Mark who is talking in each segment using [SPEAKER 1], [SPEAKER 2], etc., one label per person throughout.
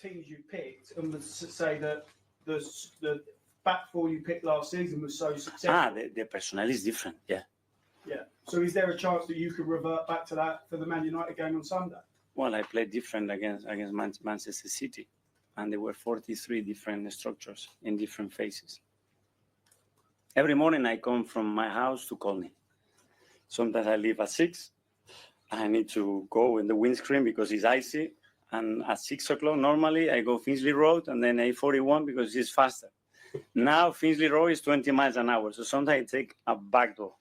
[SPEAKER 1] teams you picked and would say that the back four you picked last season was so successful?
[SPEAKER 2] The personnel is different. Yeah.
[SPEAKER 1] Yeah. So is there a chance that you could revert back to that for the Man United game on Sunday?
[SPEAKER 2] Well, I played different against Manchester City, and there were 43 different structures in different phases. Every morning I come from my house to Colney. Sometimes I leave at 6. I need to go in the windscreen because it's icy. And at 6 o'clock, normally I go Finchley Road and then A41 because it's faster. Now Finchley Road is 20 miles an hour. So sometimes I take a back door.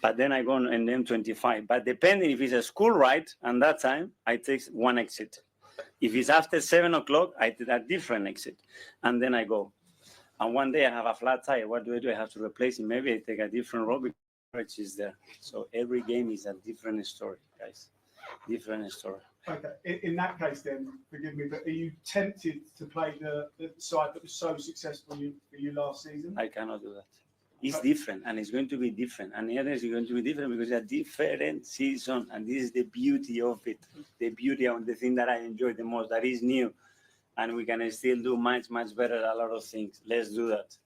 [SPEAKER 2] But then I go on an M25. But depending if it's a school ride, and that time I take one exit. If it's after 7 o'clock, I take a different exit. And then I go. And one day I have a flat tire. What do? I have to replace it. Maybe I take a different road because it's there. So every game is a different story, guys. Different story.
[SPEAKER 1] Okay. In that case, then, forgive me, but are you tempted to play the side that was so successful for you last season?
[SPEAKER 2] I cannot do that. It's different, and it's going to be different. And the others are going to be different because it's a different season, and this is the beauty of it. The beauty of the thing that I enjoy the most, that is new. And we can still do much, much better a lot of things. Let's do that.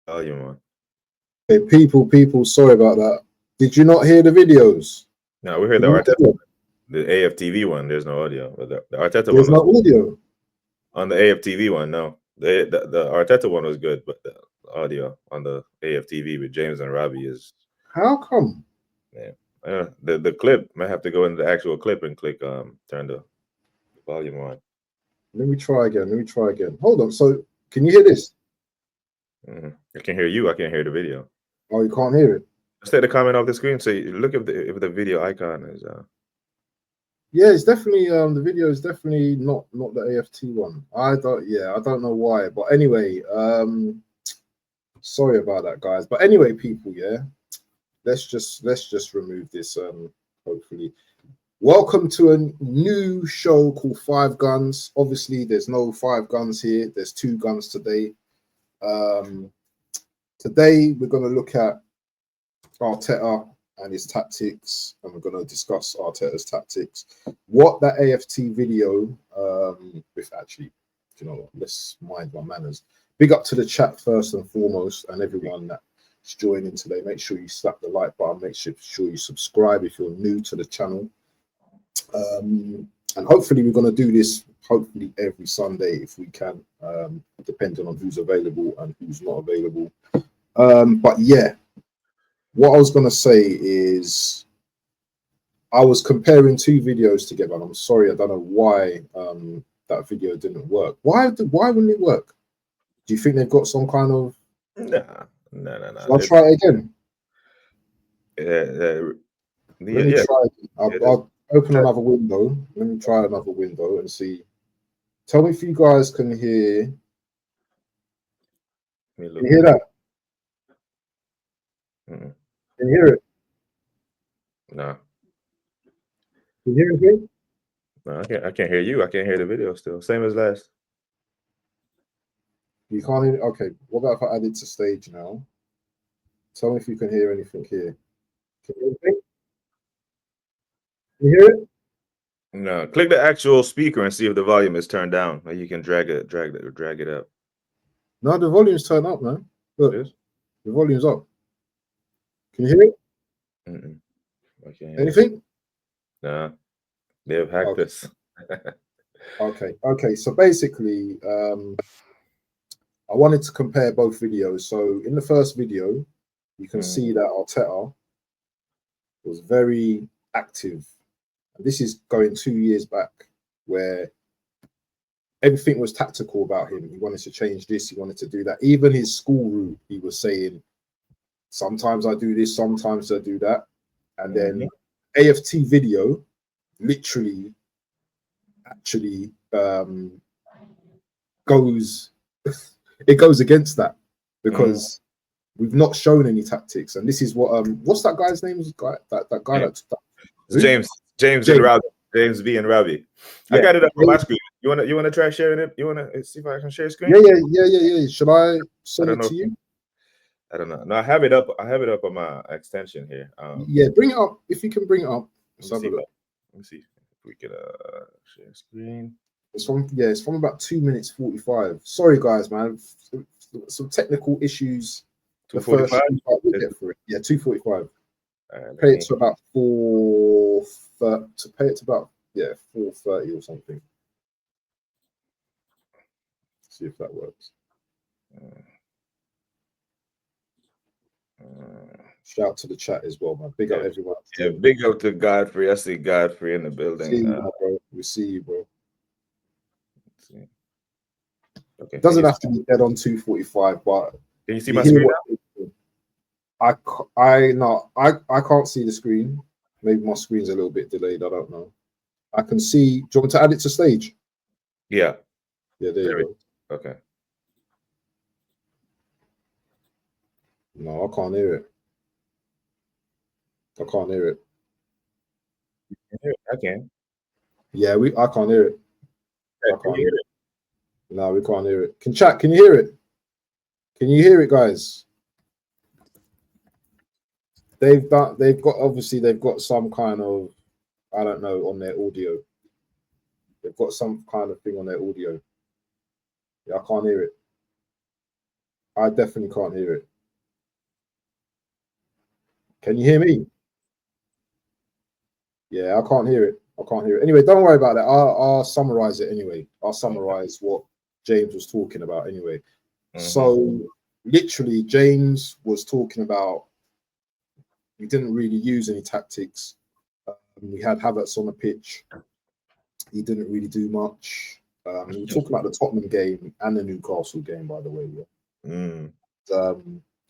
[SPEAKER 3] Volume on.
[SPEAKER 4] Hey, people, sorry about that. Did you not hear the videos?
[SPEAKER 3] No, we heard the Arteta, the AFTV one. There's no audio. But the Arteta
[SPEAKER 4] There's
[SPEAKER 3] one.
[SPEAKER 4] no audio
[SPEAKER 3] On the AFTV one, no. The Arteta one was good, but the audio on the AFTV with James and Robbie is.
[SPEAKER 4] How come?
[SPEAKER 3] Yeah, the clip might have to go into the actual clip and click turn the volume on.
[SPEAKER 4] Let me try again. Hold on. So can you hear this?
[SPEAKER 3] I can hear you. I can't hear the video.
[SPEAKER 4] Oh, you can't hear it.
[SPEAKER 3] Let's take the comment off the screen. So look if the video icon is.
[SPEAKER 4] Yeah, it's definitely the video is definitely not the AFT one. I don't know why, but anyway, sorry about that, guys. But anyway, people, yeah, let's just remove this. Hopefully, welcome to a new show called Five Guns. Obviously, there's no 5 guns here. There's 2 guns today. Today we're going to look at Arteta and his tactics, and we're going to discuss Arteta's tactics. What that AFT video, actually, you know what, let's mind my manners. Big up to the chat first and foremost, and everyone that's joining today. Make sure you slap the like button. Make sure you subscribe if you're new to the channel. And hopefully we're going to do this hopefully every Sunday if we can, depending on who's available and who's not available. But yeah, what I was going to say is I was comparing 2 videos together, and I'm sorry, I don't know why that video didn't work. Why wouldn't it work? Do you think they've got some kind of...
[SPEAKER 3] No.
[SPEAKER 4] I'll try it again.
[SPEAKER 3] Let
[SPEAKER 4] me try it. I'll open another window. Let me try another window and see. Tell me if you guys can hear. Can you hear that? Can you hear it?
[SPEAKER 3] No.
[SPEAKER 4] Can you hear it?
[SPEAKER 3] No, I can't hear you. I can't hear the video still. Same as last.
[SPEAKER 4] You can't hear it? Okay. What about if I add it to stage now? Tell me if you can hear anything here. Can you hear anything? Can you hear it?
[SPEAKER 3] No, click the actual speaker and see if the volume is turned down. Or you can drag it up.
[SPEAKER 4] No, the volume's turned up, man. Look,
[SPEAKER 3] It is?
[SPEAKER 4] the volume's up. Can you hear it?
[SPEAKER 3] Mm-mm. I can't hear it.
[SPEAKER 4] Anything?
[SPEAKER 3] Nah, they have hacked
[SPEAKER 4] Okay.
[SPEAKER 3] us.
[SPEAKER 4] Okay. So basically, I wanted to compare both videos. So in the first video, you can see that Arteta was very active. And this is going 2 years back, where everything was tactical about him. He wanted to change this, he wanted to do that. Even his school route, he was saying, sometimes I do this, sometimes I do that. And then AFT video literally actually goes it goes against that, because we've not shown any tactics. And this is what what's that guy's name? That guy
[SPEAKER 3] James.
[SPEAKER 4] Who?
[SPEAKER 3] James and Robbie. James B and Robbie.
[SPEAKER 4] Yeah.
[SPEAKER 3] I got it up on my screen. You wanna try sharing it? You wanna see if I can share screen?
[SPEAKER 4] Yeah. Should I send it to you?
[SPEAKER 3] I don't know. No, I have it up. I have it up on my extension here.
[SPEAKER 4] Yeah, bring it up if you can bring it up.
[SPEAKER 3] Let me see if we can share screen.
[SPEAKER 4] It's from about 2 minutes 45. Sorry guys, man. Some technical issues.
[SPEAKER 3] 2:45.
[SPEAKER 4] We'll get through it. Yeah, 2:45.
[SPEAKER 3] Right,
[SPEAKER 4] Pay it to about 4:30. To pay it to about 4:30 or something. See if that works. Shout out to the chat as well, man. Big up everyone.
[SPEAKER 3] Yeah, big up to Godfrey. I see Godfrey in the building.
[SPEAKER 4] We see you, bro.
[SPEAKER 3] Okay.
[SPEAKER 4] It doesn't have to be dead on 2:45, but
[SPEAKER 3] can you see my screen now?
[SPEAKER 4] I can't see the screen. Maybe my screen's a little bit delayed. I don't know. I can see. Do you want me to add it to stage?
[SPEAKER 3] Yeah.
[SPEAKER 4] Yeah, there you go.
[SPEAKER 3] Okay.
[SPEAKER 4] No, I can't hear it. I can't hear it.
[SPEAKER 3] I can.
[SPEAKER 4] Yeah, I can't hear it.
[SPEAKER 3] I can't hear it.
[SPEAKER 4] No, we can't hear it. Can you hear it? Can you hear it, guys? They've got some kind of, I don't know, on their audio. They've got some kind of thing on their audio. Yeah, I can't hear it. I definitely can't hear it. Can you hear me? Yeah, I can't hear it. Anyway, don't worry about that. I'll summarize it anyway. I'll summarize what James was talking about anyway. So literally, James was talking about we didn't really use any tactics. We had Havertz on the pitch. He didn't really do much. We were talking about the Tottenham game and the Newcastle game, by the way. Yeah.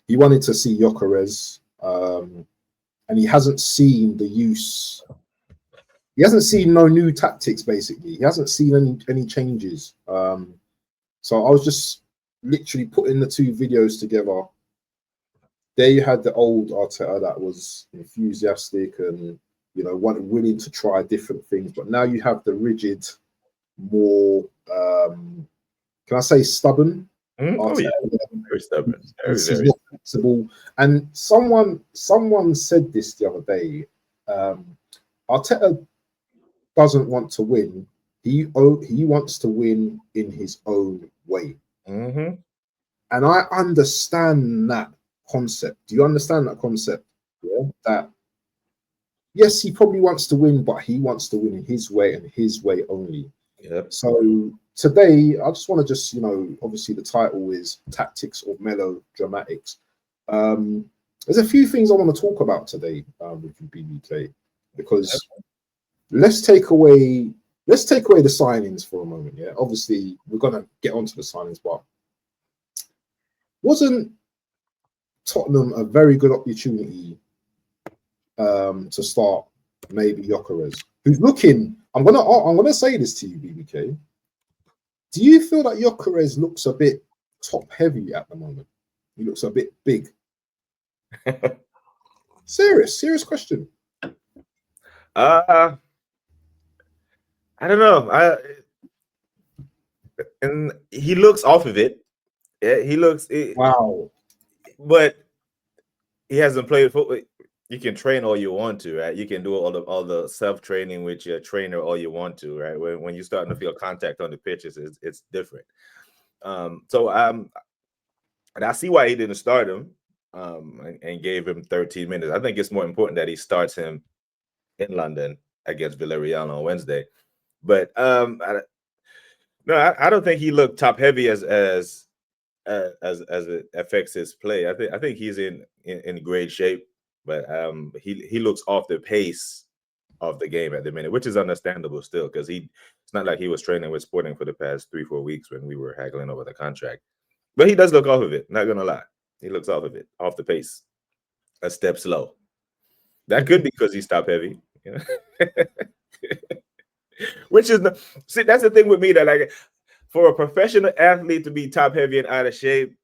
[SPEAKER 4] He wanted to see Gyokeres, and he hasn't seen the use. He hasn't seen no new tactics, basically. He hasn't seen any changes. So I was just literally putting the two videos together. There you had the old Arteta that was enthusiastic and, you know, willing to try different things. But now you have the rigid, more, can I say stubborn?
[SPEAKER 3] Oh, yeah. Very stubborn. Very
[SPEAKER 4] not flexible. And someone said this the other day. Arteta doesn't want to win. He wants to win in his own way. And I understand that concept. Do you understand that concept? Yeah. That yes, he probably wants to win, but he wants to win in his way and his way only.
[SPEAKER 3] Yep.
[SPEAKER 4] So today, I just want to you know, obviously the title is Tactics or Melodramatics. There's a few things I want to talk about today with BBK, because let's take away the signings for a moment. Yeah, obviously we're gonna get onto the signings, but wasn't Tottenham a very good opportunity to start maybe Gyokeres, who's looking? I'm gonna say this to you, BBK. Do you feel that Gyokeres looks a bit top heavy at the moment? He looks a bit big. Serious question.
[SPEAKER 3] I don't know. And he looks off of it. Yeah, he looks.
[SPEAKER 4] Wow.
[SPEAKER 3] But he hasn't played football. you can train all you want to, right? You can do all the self-training with your trainer all you want to, right? When you're starting to feel contact on the pitches, it's different. And I see why he didn't start him and gave him 13 minutes. I think it's more important that he starts him in London against Villarreal on Wednesday. But I don't think he looked top heavy as it affects his play. I think he's in great shape, but he looks off the pace of the game at the minute, which is understandable still, because it's not like he was training with Sporting for the past 3-4 weeks when we were haggling over the contract. But he does look off of it, not gonna lie. He looks off of it, off the pace, a step slow. That could be because he's top heavy, you know? Which is see, that's the thing with me, that like, for a professional athlete to be top heavy and out of shape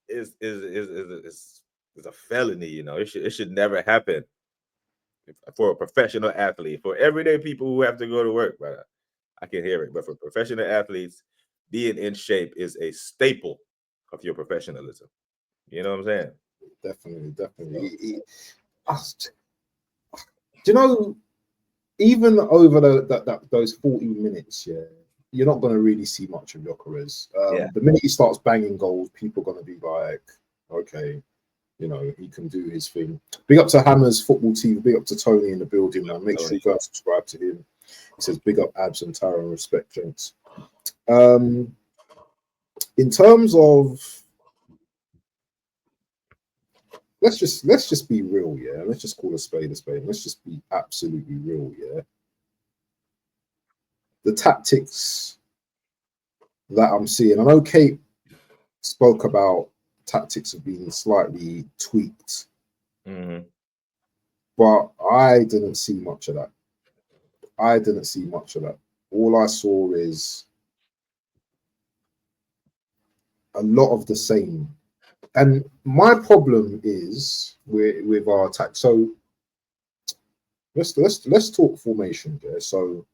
[SPEAKER 3] is a felony, you know. It should never happen for a professional athlete. For everyday people who have to go to work, but I can hear it. But for professional athletes, being in shape is a staple of your professionalism. You know what I'm saying?
[SPEAKER 4] Definitely. Do you know, even over those 40 minutes, yeah, you're not going to really see much of Gyokeres. The minute he starts banging goals, people are going to be like, okay, you know, he can do his thing. Big up to Hammers Football TV. Big up to Tony in the building, man. Make sure you guys subscribe to him. He says, big up Abs and Tara and respect, gents. In terms of, let's just be real, yeah. Let's just call a spade a spade. Let's just be absolutely real, yeah. The tactics that I'm seeing, I know Kate spoke about tactics have been slightly tweaked, but I didn't see much of that. All I saw is a lot of the same. And my problem is with our attack. So let's talk formation there. So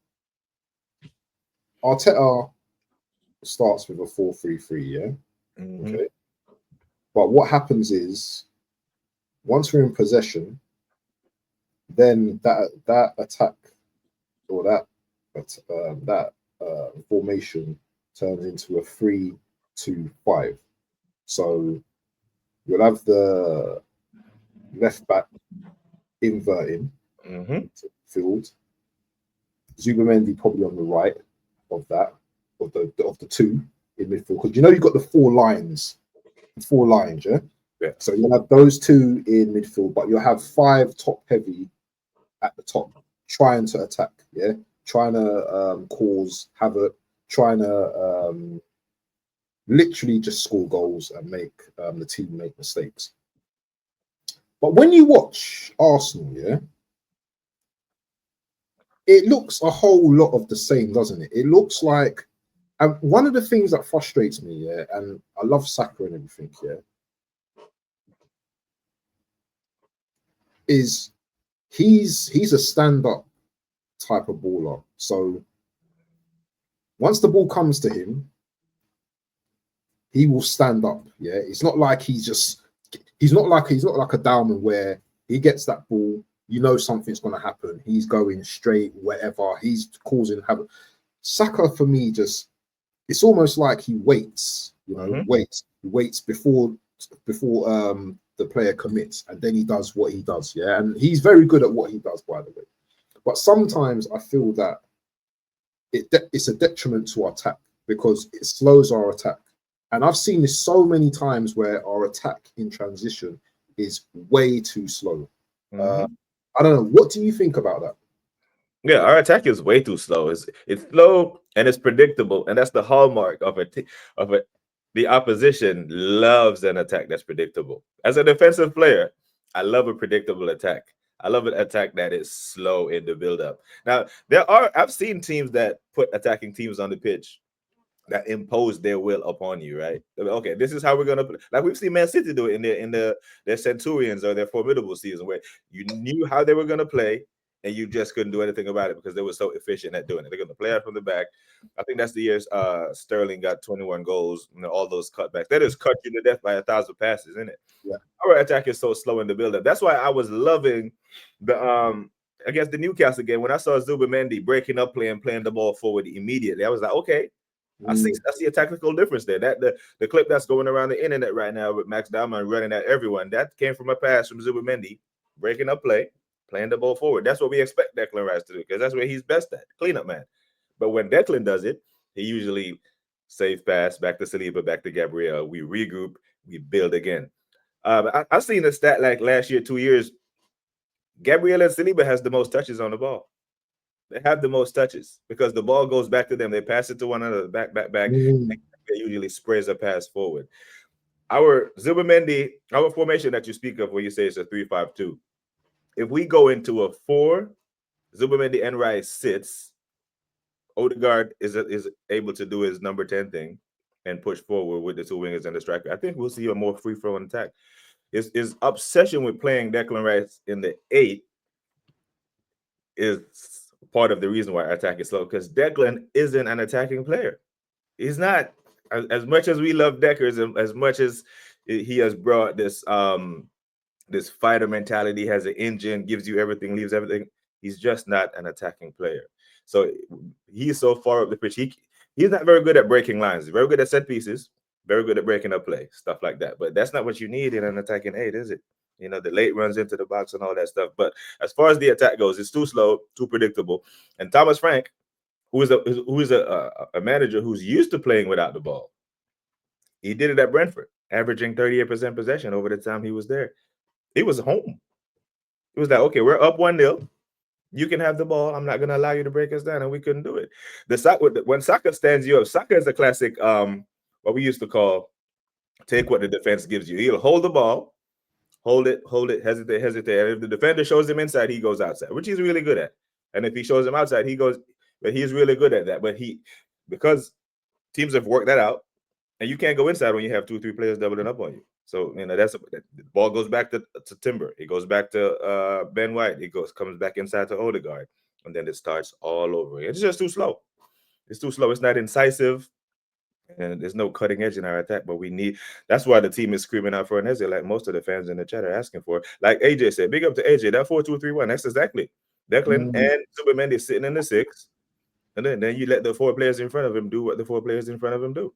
[SPEAKER 4] Arteta starts with a 4-3-3, yeah. Okay. But what happens is, once we're in possession, then that attack or that formation turns into a 3-2-5. So you'll have the left back inverting field. Zubimendi probably on the right of the two in midfield, because you know you've got the four lines, yeah. So you'll have those two in midfield, but you'll have 5 top heavy at the top, trying to attack, yeah, trying to cause havoc, trying to literally just score goals and make the team make mistakes. But when you watch Arsenal, yeah, it looks a whole lot of the same, doesn't it? It looks like, and one of the things that frustrates me, yeah, and I love Saka and everything, yeah, is he's a stand-up type of baller. So once the ball comes to him, he will stand up. Yeah, it's not like he's not like a Dalman where he gets that ball, you know something's going to happen. He's going straight wherever. He's causing havoc. Saka, for me, just, it's almost like he waits. You know, waits before the player commits, and then he does what he does. Yeah, and he's very good at what he does, by the way. But sometimes I feel that it's a detriment to our attack, because it slows our attack. And I've seen this so many times where our attack in transition is way too slow. I don't know. What do you think about that?
[SPEAKER 3] Yeah, our attack is way too slow. It's slow and it's predictable, and that's the hallmark of it. The opposition loves an attack that's predictable. As a defensive player, I love a predictable attack. I love an attack that is slow in the build-up. Now, I've seen teams that put attacking teams on the pitch that impose their will upon you, right? Okay, this is how we're gonna play. Like we've seen Man City do it in their Centurions or their Formidable season, where you knew how they were gonna play, and you just couldn't do anything about it because they were so efficient at doing it. They're going to play out from the back. I think that's the years Sterling got 21 goals, all those cutbacks. That just cut you to death by 1,000 passes, isn't it?
[SPEAKER 4] Yeah.
[SPEAKER 3] Our attack is so slow in the build-up. That's why I was loving the against the Newcastle game when I saw Zubimendi breaking up play and playing the ball forward immediately. I was like, okay, I see a tactical difference there. That the clip that's going around the internet right now with Max Diamond running at everyone, that came from a pass from Zubimendi, breaking up play, playing the ball forward. That's what we expect Declan Rice to do because that's where he's best at, cleanup man. But when Declan does it, he usually save pass back to Saliba, back to Gabriel. We regroup, we build again. I seen a stat like last year, 2 years. Gabriel and Saliba has the most touches on the ball. They have the most touches because the ball goes back to them. They pass it to one another, back. They usually sprays a pass forward. Our Zubimendi, our formation that you speak of, where you say it's a 3-5-2. If we go into a 4, Zubimendi and Rice sits. Odegaard is able to do his number 10 thing and push forward with the 2 wingers and the striker. I think we'll see a more free-flowing attack. His obsession with playing Declan Rice in the 8 is part of the reason why our attack is slow, because Declan isn't an attacking player. He's not. As much as we love Deckers, as much as he has brought this this fighter mentality, has an engine, gives you everything, leaves everything, he's just not an attacking player. So he's so far up the pitch. He's not very good at breaking lines. He's very good at set pieces, very good at breaking up play, stuff like that. But that's not what you need in an attacking 8, is it? The late runs into the box and all that stuff. But as far as the attack goes, it's too slow, too predictable. And Thomas Frank, who is a manager who's used to playing without the ball, he did it at Brentford, averaging 38% possession over the time he was there. He was home. It was like, okay, we're up 1-0. You can have the ball. I'm not going to allow you to break us down, and we couldn't do it. When Saka stands you up, Saka is a classic, what we used to call take what the defense gives you. He'll hold the ball, hold it, hesitate. And if the defender shows him inside, he goes outside, which he's really good at. And if he shows him outside, he goes. But he's really good at that. But because teams have worked that out, and you can't go inside when you have 2 or 3 players doubling up on you. So the ball goes back to Timber. It goes back to Ben White. Comes back inside to Odegaard, and then it starts all over. It's just too slow. It's too slow. It's not incisive, and there's no cutting edge in our attack. But that's why the team is screaming out for an exit, like most of the fans in the chat are asking for. Like AJ said, big up to AJ. That 4-2-3-1. That's exactly Declan and Zubimendi sitting in the 6, and then you let the 4 players in front of him do what the 4 players in front of him do.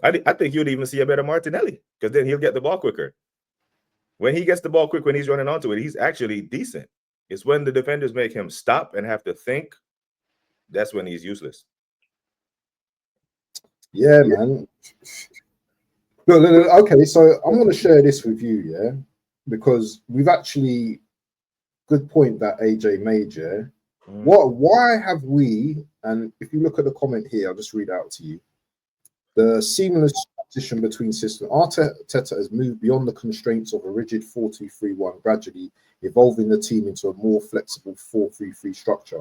[SPEAKER 3] I think you'd even see a better Martinelli, because then he'll get the ball quicker. When he gets the ball quick, when he's running onto it, he's actually decent. It's when the defenders make him stop and have to think, that's when he's useless.
[SPEAKER 4] Yeah, man. No. Okay, so I'm going to share this with you, yeah, because we've actually, good point that AJ made, yeah. Why have we, and if you look at the comment here, I'll just read out to you. The seamless transition between systems. Arteta has moved beyond the constraints of a rigid 4-2-3-1, gradually evolving the team into a more flexible 4-3-3 structure.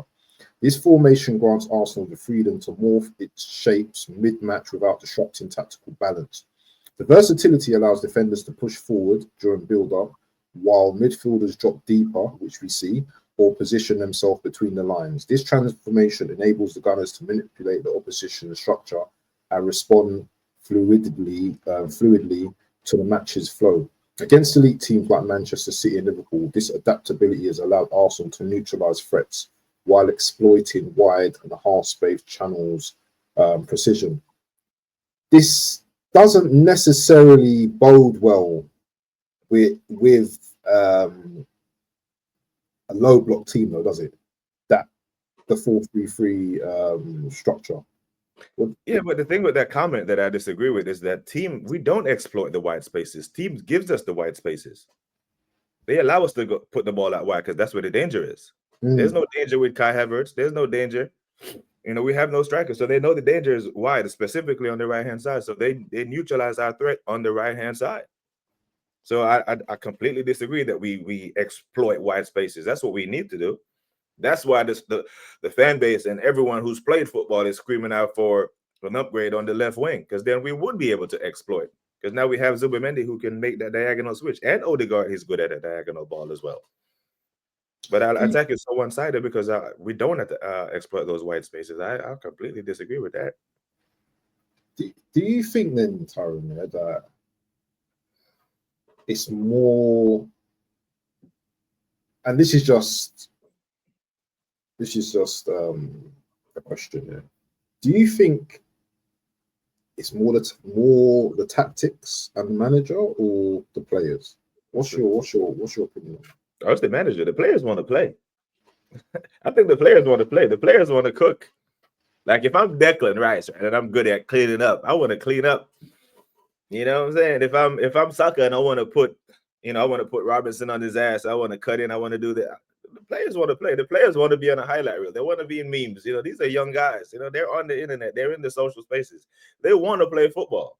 [SPEAKER 4] This formation grants Arsenal the freedom to morph its shapes mid-match without disrupting tactical balance. The versatility allows defenders to push forward during build-up, while midfielders drop deeper, which we see, or position themselves between the lines. This transformation enables the Gunners to manipulate the opposition structure and respond fluidly to the match's flow. Against elite teams like Manchester City and Liverpool, this adaptability has allowed Arsenal to neutralise threats while exploiting wide and half-space channels precision. This doesn't necessarily bode well with a low block team, though, does it? That the 4-3-3 structure.
[SPEAKER 3] Yeah, but the thing with that comment that I disagree with is that we don't exploit the wide spaces. Teams gives us the wide spaces. They allow us to put the ball out wide because that's where the danger is. There's no danger with Kai Havertz. There's no danger. We have no strikers, so they know the danger is wide, specifically on the right-hand side. So they neutralize our threat on the right-hand side. So I completely disagree that we exploit wide spaces. That's what we need to do. That's why the fan base and everyone who's played football is screaming out for an upgrade on the left wing, because then we would be able to exploit. Because now we have Zubimendi who can make that diagonal switch, and Odegaard is good at a diagonal ball as well. But our attack is so one-sided because we don't have to exploit those white spaces. I completely disagree with that.
[SPEAKER 4] Do you think then, Tyrone, that it's more, and this is just a question here. Do you think it's more the tactics and the manager or the players? What's your opinion?
[SPEAKER 3] Oh, it's the manager. The players want to play. I think the players want to play. The players want to cook. Like if I'm Declan Rice and I'm good at cleaning up, I want to clean up. You know what I'm saying? If I'm Saka and I want to put Robinson on his ass, I want to cut in, I want to do that. The players want to play. The players want to be on a highlight reel. They want to be in memes. These are young guys. They're on the internet. They're in the social spaces. They want to play football.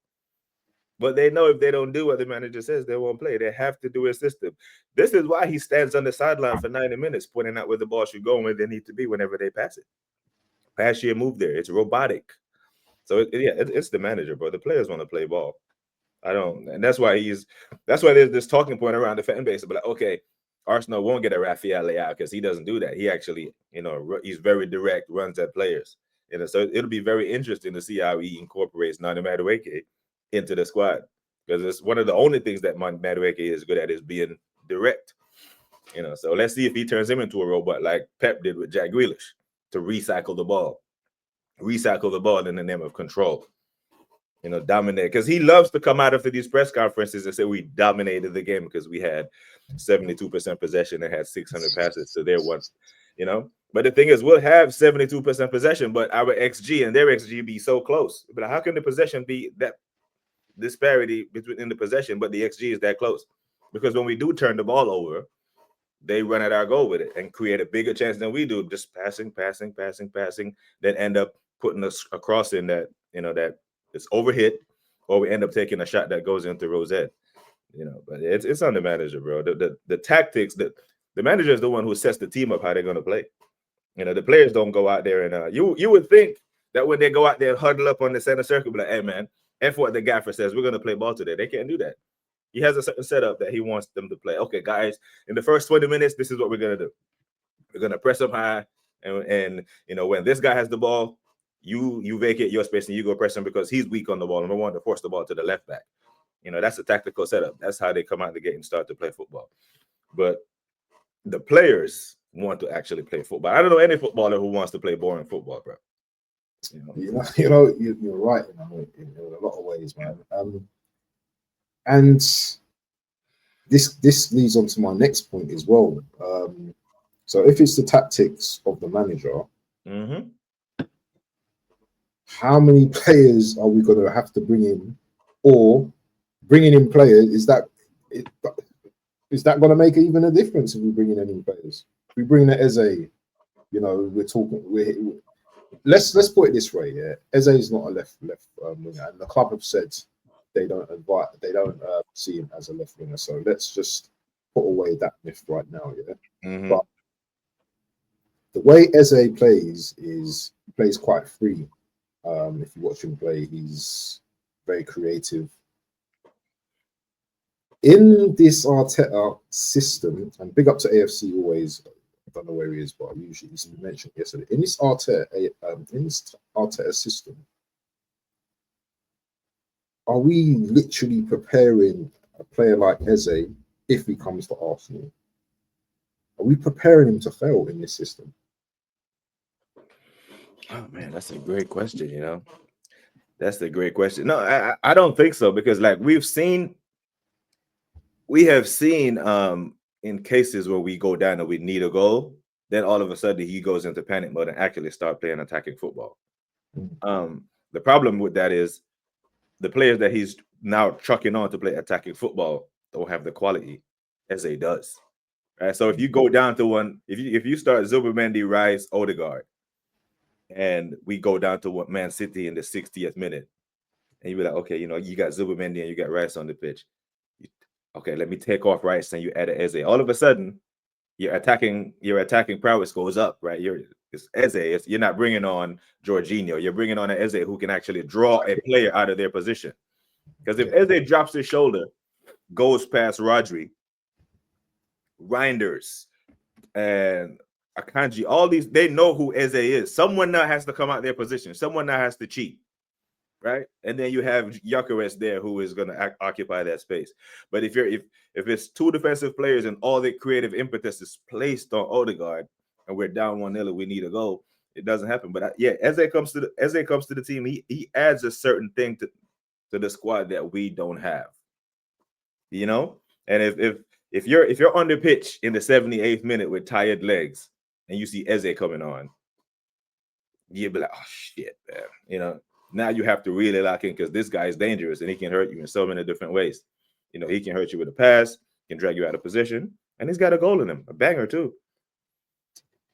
[SPEAKER 3] But they know if they don't do what the manager says, they won't play. They have to do a system. This is why he stands on the sideline for 90 minutes, pointing out where the ball should go and where they need to be whenever they pass it. Pass here, move there. It's robotic. So it's the manager, bro. The players want to play ball. And that's why there's this talking point around the fan base. But like, okay, Arsenal won't get a Rafael Leao because he doesn't do that. He actually, he's very direct, runs at players. So it'll be very interesting to see how he incorporates Nani Madueke into the squad, because it's one of the only things that Madueke is good at is being direct. So let's see if he turns him into a robot like Pep did with Jack Grealish to recycle the ball in the name of control. Dominate, because he loves to come out after these press conferences and say we dominated the game because we had 72% possession and had 600 passes to their one. But the thing is, we'll have 72% possession, but our XG and their XG be so close. But how can the possession be that disparity in the possession, but the XG is that close? Because when we do turn the ball over, they run at our goal with it and create a bigger chance than we do, just passing, then end up putting us across in that, that it's overhit, or we end up taking a shot that goes into Rosette. But it's on the manager, bro. The tactics, the manager is the one who sets the team up how they're going to play. The players don't go out there and you would think that when they go out there and huddle up on the center circle, be like, hey man, F what the gaffer says, we're going to play ball today. They can't do that. He has a certain setup that he wants them to play. Okay, guys, in the first 20 minutes, this is what we're going to do. We're going to press up high, and when this guy has the ball, you vacate your space and you go press him because he's weak on the ball and we want to force the ball to the left back. That's a tactical setup. That's how they come out the gate and start to play football. But the players want to actually play football. I don't know any footballer who wants to play boring football, bro.
[SPEAKER 4] You're right in a lot of ways, man. And this leads on to my next point as well. So if it's the tactics of the manager, how many players are we going to have to bring in? Or bringing in players, is that going to make even a difference if we bring in any players? If we bring in Eze, let's put it this way, yeah. Eze is not a left winger, and the club have said they don't see him as a left winger. So let's just put away that myth right now, yeah. But the way Eze plays is he plays quite free. If you watch him play, he's very creative. In this Arteta system, and big up to AFC always. I don't know where he is, but usually he's mentioned yesterday. In this Arteta system, are we literally preparing a player like Eze if he comes to Arsenal? Are we preparing him to fail in this system?
[SPEAKER 3] Oh man, that's a great question. That's a great question. No, I don't think so, because like we have seen in cases where we go down and we need a goal, then all of a sudden he goes into panic mode and actually start playing attacking football. The problem with that is the players that he's now trucking on to play attacking football don't have the quality as he does. Right. So if you go down to one, if you start Zubimendi, Rice, Odegaard, and we go down to what Man City in the 60th minute, and you be like, okay, you got Zubimendi and you got Rice on the pitch. Okay, let me take off Rice and you add an Eze. All of a sudden, your attacking prowess goes up, right? It's Eze. You're not bringing on Jorginho. You're bringing on an Eze who can actually draw a player out of their position. Because if Eze drops his shoulder, goes past Rodri, Reinders, and Akanji, all these, they know who Eze is. Someone now has to come out their position. Someone now has to cheat, right? And then you have Gyokeres there who is going to occupy that space. But if it's two defensive players and all the creative impetus is placed on Odegaard, and we're down 1-0, we need a goal, it doesn't happen. But Eze comes to the team. He adds a certain thing to the squad that we don't have, you know. And if you're on the pitch in the 78th minute with tired legs and you see Eze coming on, you'll be like, oh shit, man. You know, now you have to really lock in because this guy is dangerous and he can hurt you in so many different ways. You know, he can hurt you with a pass, can drag you out of position, and he's got a goal in him, a banger too.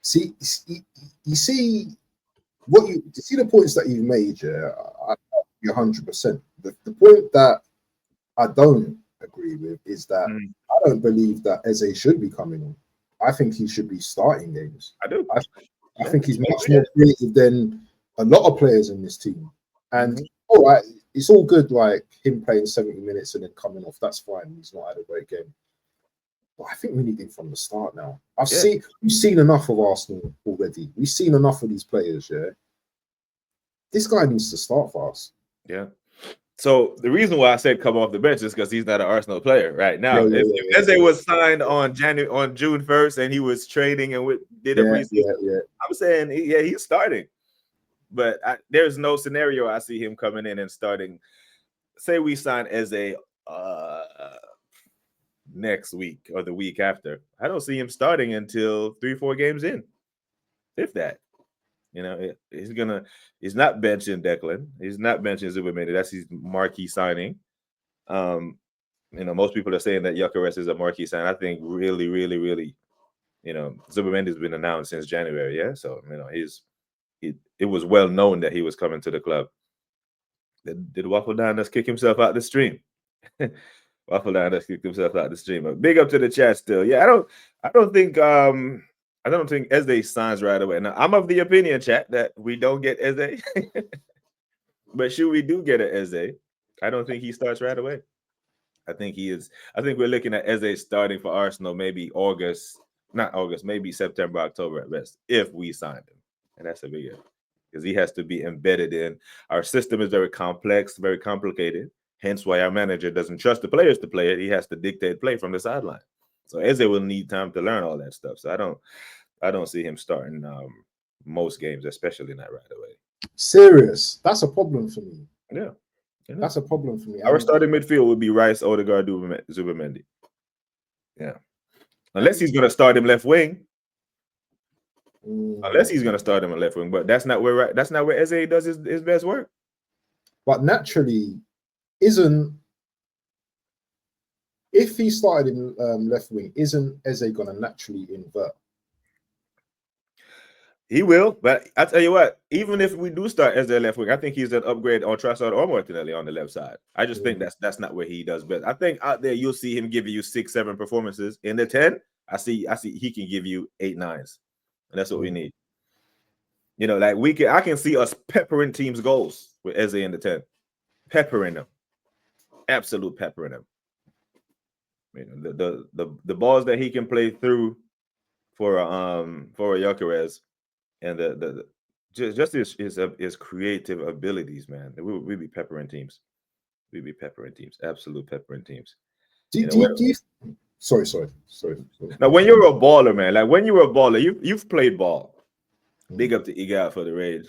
[SPEAKER 4] See, you see the points that you've made. Yeah, I agree 100%. The point that I don't agree with is that I don't believe that Eze should be coming on. I think he should be starting games.
[SPEAKER 3] I do.
[SPEAKER 4] I think he's much more creative than a lot of players in this team. And it's all good, like him playing 70 minutes and then coming off. That's fine. He's not had a great game. But I think we need him from the start now. We've seen enough of Arsenal already. We've seen enough of these players. Yeah, this guy needs to start for us.
[SPEAKER 3] Yeah. So the reason why I said come off the bench is because he's not an Arsenal player right now. If Eze was signed on June 1st and he was training and did a preseason, I'm saying he's starting. But there's no scenario I see him coming in and starting. Say we sign Eze next week or the week after. I don't see him starting until 3-4 games in, if that. You know, he's not benching Declan. He's not benching Zubimendi. That's his marquee signing. You know, most people are saying that Gyokeres is a marquee sign. I think really, really, really, you know, Zubimendi's been announced since January. Yeah. So, you know, it was well known that he was coming to the club. Did Waffle Don just kick himself out the stream? Waffle Don just kicked himself out the stream. But big up to the chat still. Yeah, I don't think Eze signs right away. Now, I'm of the opinion, chat, that we don't get Eze. But should we do get an Eze, I don't think he starts right away. I think we're looking at Eze starting for Arsenal maybe maybe September, October at best, if we sign him. And that's a big if, because he has to be embedded in. Our system is very complex, very complicated. Hence why our manager doesn't trust the players to play it. He has to dictate play from the sideline. So Eze will need time to learn all that stuff. So I don't see him starting most games, especially not right away.
[SPEAKER 4] Serious. That's a problem for me.
[SPEAKER 3] Yeah.
[SPEAKER 4] That's a problem for me.
[SPEAKER 3] Our starting midfield would be Rice, Odegaard, Zubimendi. Yeah. Unless he's going to start him left wing. Unless he's going to start him on left wing. But that's not where Eze does his best work.
[SPEAKER 4] But naturally, if he started in left wing, isn't Eze going to naturally invert?
[SPEAKER 3] He will, but I tell you what, even if we do start Eze left wing, I think he's an upgrade on Trossard or Martinelli on the left side. I just think that's not where he does best. I think out there you'll see him give you 6-7 performances. In the 10, I see he can give you 8-9s, and that's what we need. You know, like I can see us peppering teams' goals with Eze in the 10, peppering them. Absolute peppering him. You know, the balls that he can play through for a Gyokeres and just his creative abilities, man. We'll be peppering teams. We'll be peppering teams. Absolute peppering teams.
[SPEAKER 4] Sorry.
[SPEAKER 3] Now, when you're a baller, man, like when you're a baller, you've played ball. Big up to Igal for the raid.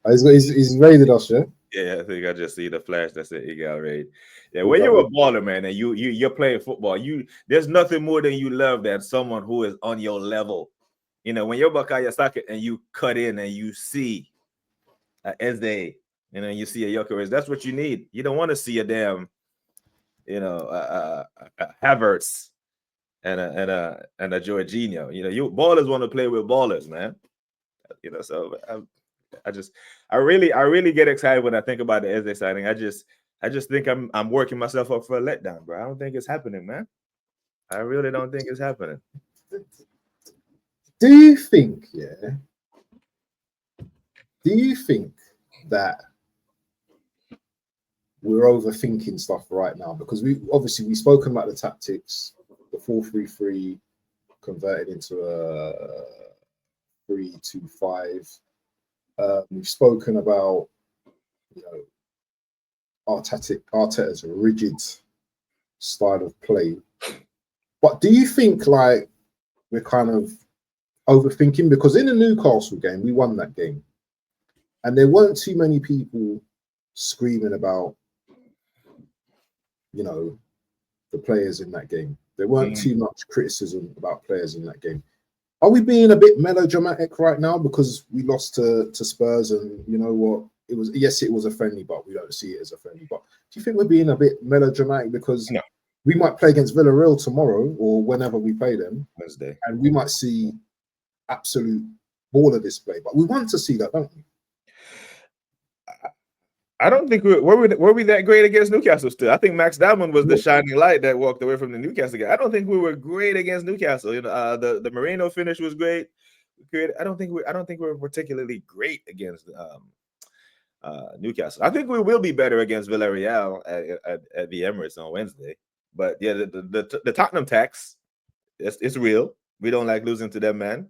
[SPEAKER 4] He's raided us, yeah?
[SPEAKER 3] Yeah, I think I just see the flash that said Igal raid. Yeah, when you're a baller, man, and you're playing football, there's nothing more than you love than someone who is on your level. You know, when you're Bakaya socket and you cut in and you see Eze, you know, you see a Gyokeres, that's what you need. You don't want to see a damn, you know, a Havertz and a Jorginho. You know, you ballers want to play with ballers, man. You know, so I really get excited when I think about the Eze signing. I just think I'm working myself up for a letdown, bro. I don't think it's happening, man. I really don't think it's happening.
[SPEAKER 4] Do you think that we're overthinking stuff right now? Because we've spoken about the tactics, the 4-3-3, converted into a 3-2-5. We've spoken about, you know, Arteta's rigid style of play. But do you think like we're kind of overthinking? Because in the Newcastle game, we won that game, and there weren't too many people screaming about, you know, the players in that game. There weren't too much criticism about players in that game. Are we being a bit melodramatic right now because we lost to Spurs, and you know what? It was, yes, it was a friendly, but we don't see it as a friendly. But do you think we're being a bit melodramatic because we might play against Villarreal tomorrow or whenever we play them,
[SPEAKER 3] Wednesday,
[SPEAKER 4] and we might see absolute baller display? But we want to see that, don't we?
[SPEAKER 3] I don't think were we that great against Newcastle still. I think Max Diamond was the shining light that walked away from the Newcastle game. I don't think we were great against Newcastle. You know, the Moreno finish was great. I don't think we're particularly great against Newcastle. I think we will be better against Villarreal at the Emirates on Wednesday. But yeah, the Tottenham tax, it's real. We don't like losing to them, man.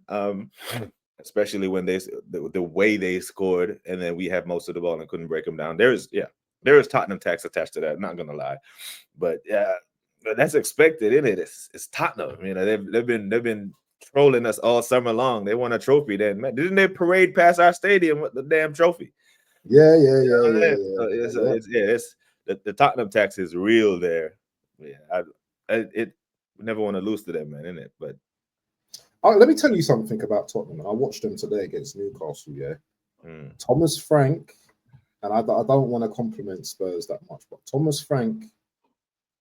[SPEAKER 3] Especially when the way they scored, and then we had most of the ball and couldn't break them down. There is Tottenham tax attached to that. I'm not gonna lie, but yeah, that's expected, isn't it? It's Tottenham. You know, they've been trolling us all summer long. They won a trophy. Then man, didn't they parade past our stadium with the damn trophy?
[SPEAKER 4] Yeah.
[SPEAKER 3] It's the Tottenham tax is real there. Yeah, we never want to lose to them, man, isn't it? But
[SPEAKER 4] let me tell you something about Tottenham. I watched them today against Newcastle. Yeah, Thomas Frank, and I don't want to compliment Spurs that much, but Thomas Frank,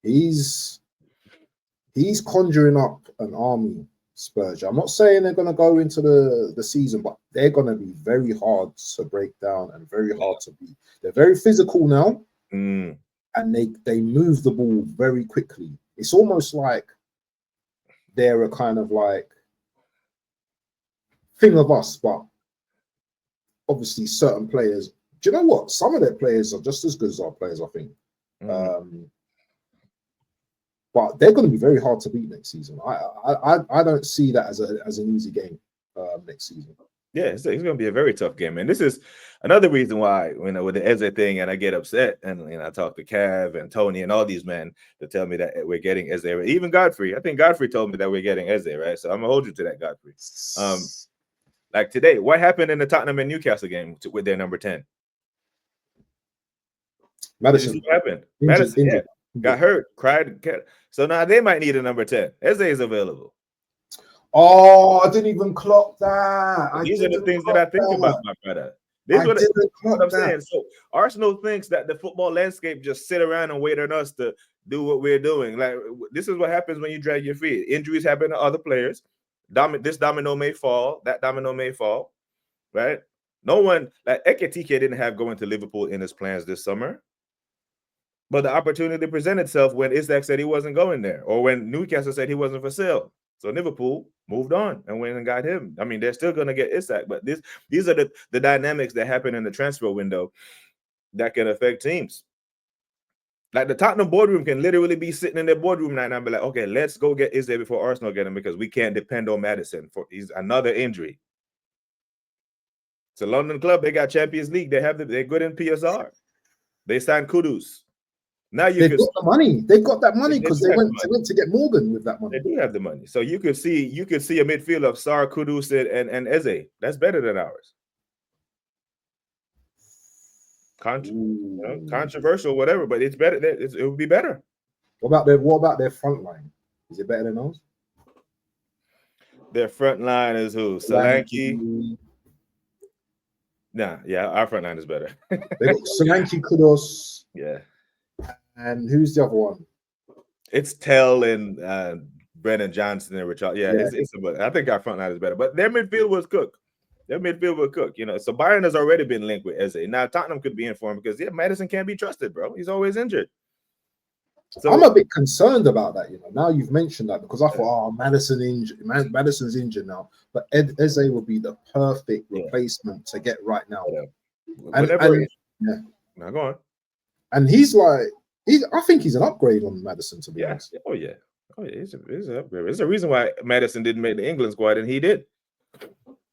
[SPEAKER 4] he's conjuring up an army. Spurs. I'm not saying they're going to go into the season, but they're going to be very hard to break down and very hard to beat. They're very physical now, and they move the ball very quickly. It's almost like they're a kind of like thing of us, but obviously certain players. Do you know what? Some of their players are just as good as our players, I think. But they're going to be very hard to beat next season. I don't see that as an easy game next season.
[SPEAKER 3] Yeah, it's going to be a very tough game, and this is another reason why, you know, with the Eze thing, and I get upset, and you know, I talk to Cav and Tony and all these men to tell me that we're getting Eze. Even Godfrey, I think Godfrey told me that we're getting Eze, right? So I'm gonna hold you to that, Godfrey. Like today, what happened in the Tottenham and Newcastle game with their number 10?
[SPEAKER 4] Maddison.
[SPEAKER 3] What happened? Maddison got hurt, cried. So now they might need a number 10. Eze is available.
[SPEAKER 4] Oh, I didn't even clock that.
[SPEAKER 3] These are the things that I think about, my brother. This is what I'm saying. So Arsenal thinks that the football landscape just sit around and wait on us to do what we're doing. Like, this is what happens when you drag your feet. Injuries happen to other players. This domino may fall. That domino may fall. Right? No one, like Ekitike didn't have going to Liverpool in his plans this summer. But the opportunity presented itself when Isak said he wasn't going there, or when Newcastle said he wasn't for sale. So Liverpool moved on and went and got him. I mean, they're still going to get Isak, but these are the dynamics that happen in the transfer window that can affect teams. Like the Tottenham boardroom can literally be sitting in their boardroom right now and be like, okay, let's go get Isak before Arsenal get him because we can't depend on Maddison for he's another injury. It's a London club. They got Champions League. They're good in PSR. They signed Kudus. Now
[SPEAKER 4] they've got the money. They've got that money because they went to get Morgan with that money.
[SPEAKER 3] They do have the money. So you could see a midfield of Sar, Kudus, and Eze. That's better than ours. Controversial, whatever, but it's better. It would be better.
[SPEAKER 4] What about their front line? Is it better than ours?
[SPEAKER 3] Their front line is who? Solanke. Nah, yeah, our front line is better.
[SPEAKER 4] They got Solanke, Kudus.
[SPEAKER 3] Yeah.
[SPEAKER 4] And who's the other one?
[SPEAKER 3] It's Tell and Brennan Johnson and Richard. Yeah. I think our front line is better, but their midfield was cooked. You know. So Bayern has already been linked with Eze. Now Tottenham could be informed because Maddison can't be trusted, bro. He's always injured.
[SPEAKER 4] So I'm a bit concerned about that. You know, now you've mentioned that because I thought, Maddison's injured now, but Eze would be the perfect replacement to get right now.
[SPEAKER 3] Yeah. Now go on.
[SPEAKER 4] And he's like. I think he's an upgrade on Maddison, to be honest.
[SPEAKER 3] Oh yeah. Oh, yeah, it's an upgrade. There's a reason why Maddison didn't make the England squad, and he did.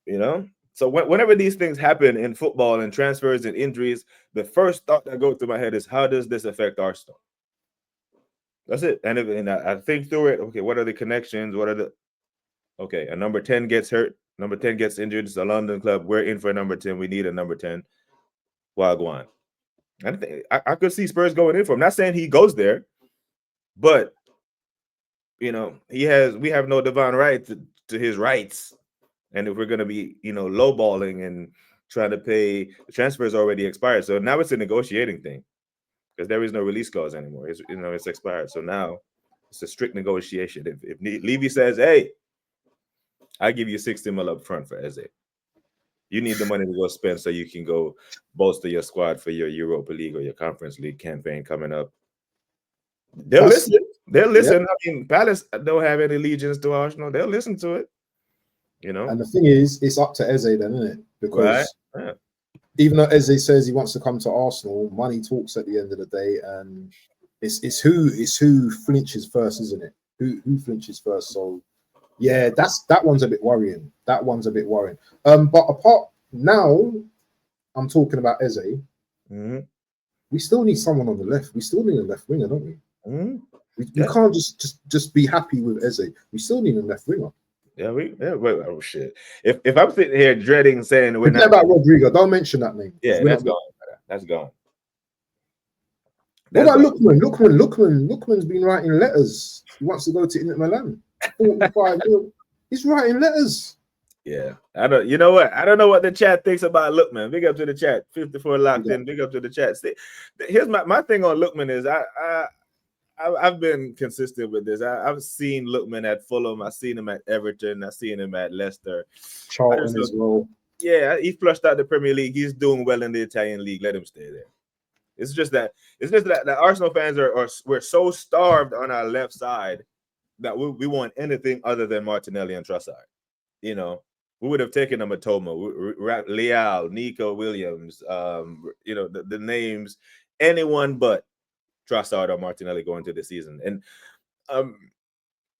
[SPEAKER 3] You know, so whenever these things happen in football and transfers and injuries, the first thought that goes through my head is, how does this affect Arsenal? That's it. And I think through it. Okay, what are the connections? What are the okay? A number 10 gets hurt. Number 10 gets injured. It's a London club. We're in for a number 10. We need a number 10. Wagwan. I could see Spurs going in for him. Not saying he goes there, but you know, we have no divine right to his rights. And if we're going to be, you know, lowballing and trying to pay, the transfer is already expired. So now it's a negotiating thing because there is no release clause anymore. It's expired. So now it's a strict negotiation. If Levy says, hey, I give you 60 mil up front for Eze, you need the money to go spend so you can go bolster your squad for your Europa League or your Conference League campaign coming up. They'll listen. They'll listen. Yeah. I mean, Palace don't have any allegiance to Arsenal. They'll listen to it. You know,
[SPEAKER 4] and the thing is, it's up to Eze then, isn't it? Because even though Eze says he wants to come to Arsenal, money talks at the end of the day, and it's who flinches first, isn't it? Who flinches first? So yeah, that one's a bit worrying. That one's a bit worrying. But apart now, I'm talking about Eze.
[SPEAKER 3] Mm-hmm.
[SPEAKER 4] We still need someone on the left. We still need a left winger, don't we?
[SPEAKER 3] Mm-hmm.
[SPEAKER 4] We can't just be happy with Eze. We still need a left winger.
[SPEAKER 3] Yeah, oh shit. If I'm sitting here dreading saying we're not
[SPEAKER 4] about Rodrigo, don't mention that name.
[SPEAKER 3] Yeah, that's gone. That's gone.
[SPEAKER 4] What about Lookman? Lookman's been writing letters. He wants to go to Inter Milan. 45 mil. He's writing letters.
[SPEAKER 3] Yeah, I don't. You know what? I don't know what the chat thinks about Lookman. Big up to the chat. 54 locked in. Big up to the chat. See, here's my thing on Lookman is I've been consistent with this. I've seen Lookman at Fulham. I've seen him at Everton. I've seen him at Leicester.
[SPEAKER 4] Charlton as well.
[SPEAKER 3] Yeah, he flushed out the Premier League. He's doing well in the Italian league. Let him stay there. It's just that the Arsenal fans we're so starved on our left side that we want anything other than Martinelli and Trossard. You know, we would have taken a Matoma, Leal, Nico Williams. You know, the names, anyone but Trossard or Martinelli going into the season. And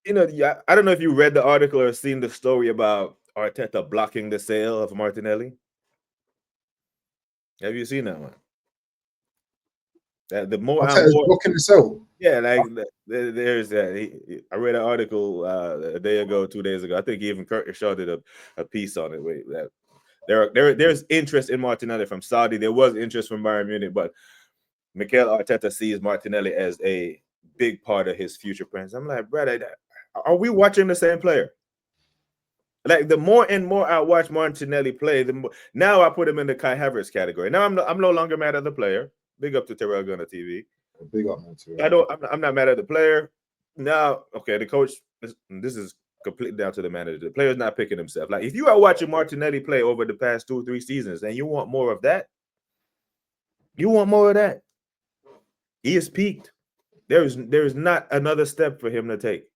[SPEAKER 3] you know, I don't know if you read the article or seen the story about Arteta blocking the sale of Martinelli. Have you seen that one? The more
[SPEAKER 4] Arteta's blocking the sale.
[SPEAKER 3] Yeah, like there's that. I read an article a day ago, 2 days ago. I think even Kershaw did a piece on it. That there's interest in Martinelli from Saudi. There was interest from Bayern Munich, but Mikel Arteta sees Martinelli as a big part of his future plans. I'm like, brother, are we watching the same player? Like the more and more I watch Martinelli play, the more now I put him in the Kai Havertz category. Now I'm no longer mad at the player. Big up to Terrell Gunner TV.
[SPEAKER 4] Big up, man. Terrell.
[SPEAKER 3] I'm not mad at the player. Now, okay, the coach. This is completely down to the manager. The player's not picking himself. Like if you are watching Martinelli play over the past 2 or 3 seasons, and you want more of that, he is peaked. There is not another step for him to take.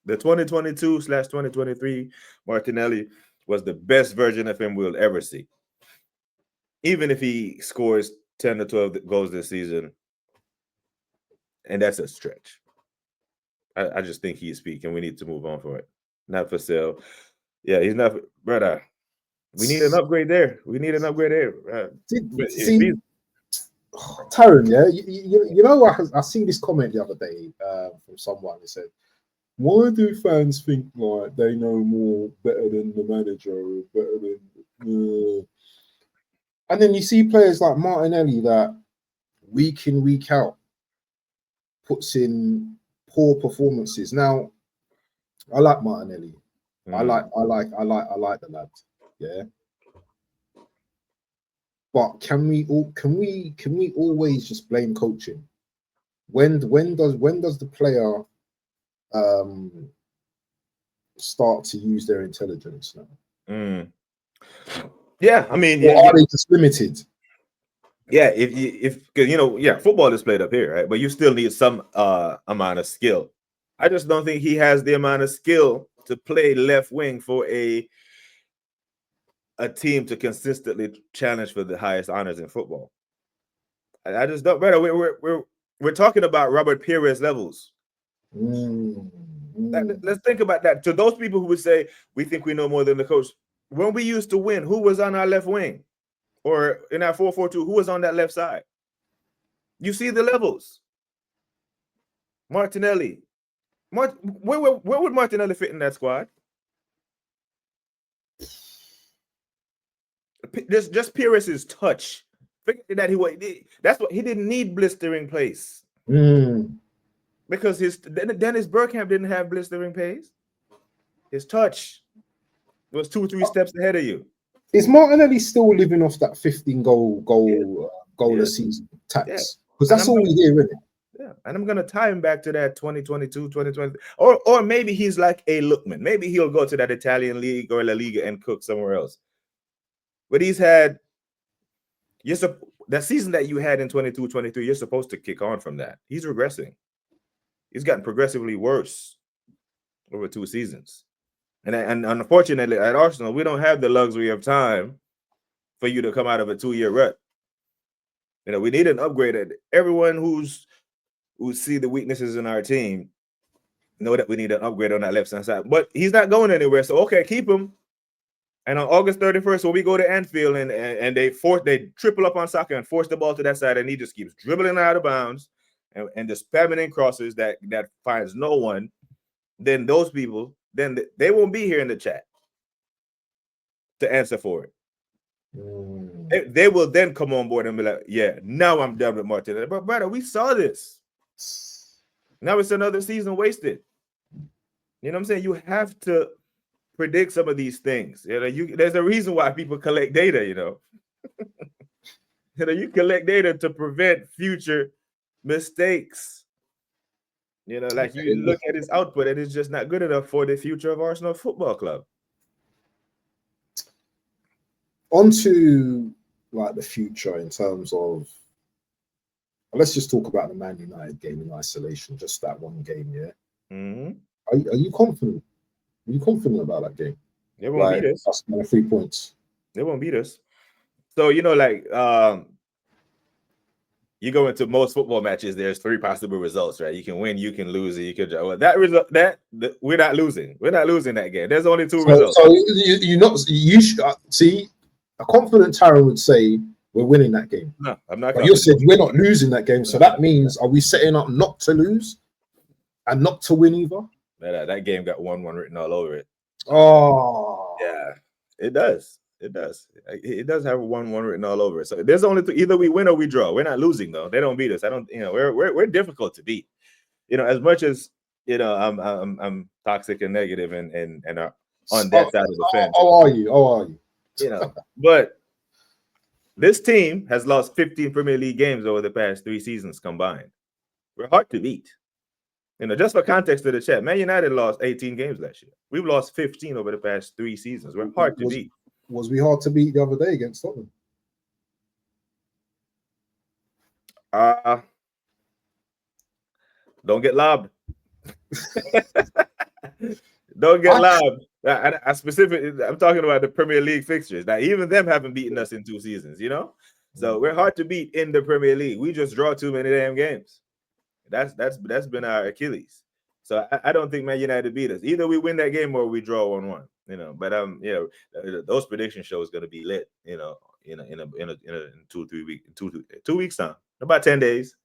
[SPEAKER 3] The 2022/2023 Martinelli was the best version of him we'll ever see. Even if he scores 10 to 12 goals this season, and that's a stretch. I just think he is peak, and we need to move on for it. Not for sale. Yeah, he's not, brother. We need an upgrade there.
[SPEAKER 4] Taron, yeah, you know, I seen this comment the other day from someone who said, why do fans think like they know more better than the manager or better than and then you see players like Martinelli that week in, week out puts in poor performances. Now, I like Martinelli. I like the lad. Yeah. But can we always just blame coaching? When does the player start to use their intelligence now?
[SPEAKER 3] Yeah, I mean,
[SPEAKER 4] or are they just limited?
[SPEAKER 3] Yeah, if you know, yeah, football is played up here, right? But you still need some amount of skill. I just don't think he has the amount of skill to play left wing for a team to consistently challenge for the highest honors in football. I just don't. Brother, we're talking about Robert Pires levels. Let's think about that. To those people who would say we think we know more than the coach, when we used to win, who was on our left wing, or in our 4-4-2, who was on that left side? You see the levels. Martinelli. Where would Martinelli fit in that squad? Just Pires' touch. That that's what he didn't need blistering pace. Because Dennis Bergkamp didn't have blistering pace. His touch was 2-3 steps ahead of you.
[SPEAKER 4] Is Martinelli still living off that 15 goal a season tax? Because that's all we hear, isn't it?
[SPEAKER 3] Yeah, and I'm gonna tie him back to that 2022, 2020, or maybe he's like a Lookman. Maybe he'll go to that Italian league or La Liga and cook somewhere else. But he's had that season that you had in 22, 23. You're supposed to kick on from that. He's regressing. He's gotten progressively worse over 2 seasons, and unfortunately at Arsenal we don't have the luxury of time for you to come out of a 2-year rut. You know, we need an upgrade. Everyone who see the weaknesses in our team know that we need an upgrade on that left-hand side. But he's not going anywhere, so okay, keep him. And on August 31st, when we go to Anfield and they triple up on Saka and force the ball to that side, and he just keeps dribbling out of bounds and just spamming in crosses that finds no one, then those people, then they won't be here in the chat to answer for it. They will then come on board and be like, yeah, now I'm done with Martinelli. But brother, we saw this. Now it's another season wasted. You know what I'm saying? You have to predict some of these things. You know, there's a reason why people collect data, you know. You know, you collect data to prevent future mistakes. You know, like you look at his output and it's just not good enough for the future of Arsenal Football Club.
[SPEAKER 4] On to like the future in terms of, let's just talk about the Man United game in isolation, just that one game, yeah? Are you confident? Are you confident about that game?
[SPEAKER 3] They won't beat us.
[SPEAKER 4] Us 3 points.
[SPEAKER 3] They won't beat us. So, you know, like you go into most football matches, there's 3 possible results, right? You can win, you can lose, and you can draw. Well, that result, we're not losing. We're not losing that game. There's only 2 results.
[SPEAKER 4] So you should see. A confident Taron would say we're winning that game.
[SPEAKER 3] No, I'm not.
[SPEAKER 4] But you said we're not losing that game, so that means are we setting up not to lose and not to win either?
[SPEAKER 3] That game got 1-1 written all over it.
[SPEAKER 4] Oh,
[SPEAKER 3] yeah, it does. It does. It does have 1-1 written all over it. So there's only 2. Either we win or we draw. We're not losing though. They don't beat us. I don't. You know, we're difficult to beat. You know, as much as you know, I'm toxic and negative and on that side of the fence.
[SPEAKER 4] How are you?
[SPEAKER 3] You know, but this team has lost 15 Premier League games over the past 3 seasons combined. We're hard to beat. You know, just for context of the chat, Man United lost 18 games last year. We've lost 15 over the past 3 seasons. We're hard to beat.
[SPEAKER 4] Was we hard to beat the other day against Tottenham?
[SPEAKER 3] Don't get lobbed. Don't get loud. I specifically, I'm talking about the Premier League fixtures. Now, even them haven't beaten us in 2 seasons, you know? So we're hard to beat in the Premier League. We just draw too many damn games. That's been our Achilles. So I don't think Man United beat us. Either we win that game or we draw 1-1, you know. But you know, those prediction shows going to be lit, you know, in 2 weeks time. About 10 days.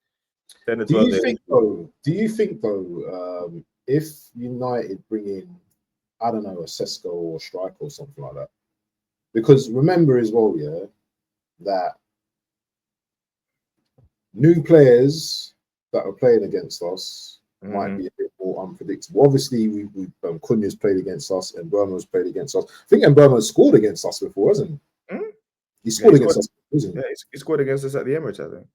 [SPEAKER 3] 10 to 12 days.
[SPEAKER 4] Do you think though, if United bring in, I don't know, a Sesko or a striker or something like that? Because remember as well, yeah, that new players that are playing against us might be a bit more unpredictable. Obviously, we Cunha's played against us and Burma's played against us. I think Burma scored against us before, hasn't he? He scored against us, isn't he?
[SPEAKER 3] Yeah, he scored against us at the Emirates, I think.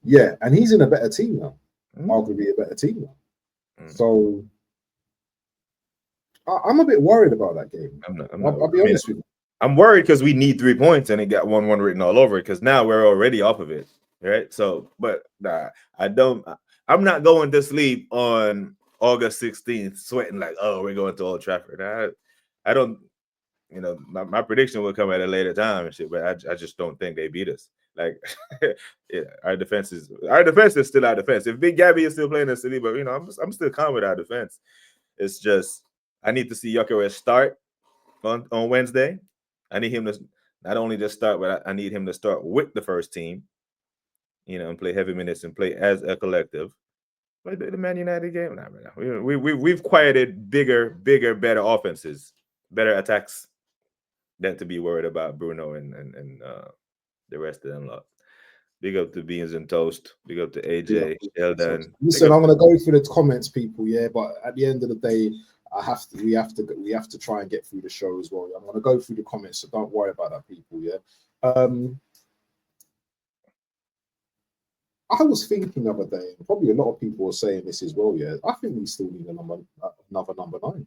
[SPEAKER 4] Yeah, and he's in a better team now. Arguably a better team now. So I'm a bit worried about that game. I'll be honest with you.
[SPEAKER 3] I'm worried because we need 3 points and it got 1-1 written all over it because now we're already off of it, right? So, but I'm not going to sleep on August 16th sweating like, oh, we're going to Old Trafford. I don't, you know, my prediction will come at a later time and shit, but I just don't think they beat us. Like, yeah, our defense is still our defense. If Big Gabby is still playing in City, but you know, I'm still calm with our defense. It's just I need to see Gyokeres start on Wednesday. I need him to not only just start, but I need him to start with the first team, and play heavy minutes and play as a collective. But the Man United game, we've quieted bigger, better offenses, better attacks than to be worried about Bruno and the rest of them lot. Big up to Beans and Toast. Big up to AJ. Eldon.
[SPEAKER 4] Listen, I'm gonna go through the comments, people. Yeah, but at the end of the day, we have to try and get through the show as well. I'm gonna go through the comments, so don't worry about that, people. Yeah. I was thinking the other day, and probably a lot of people are saying this as well. Yeah, I think we still need another number 9.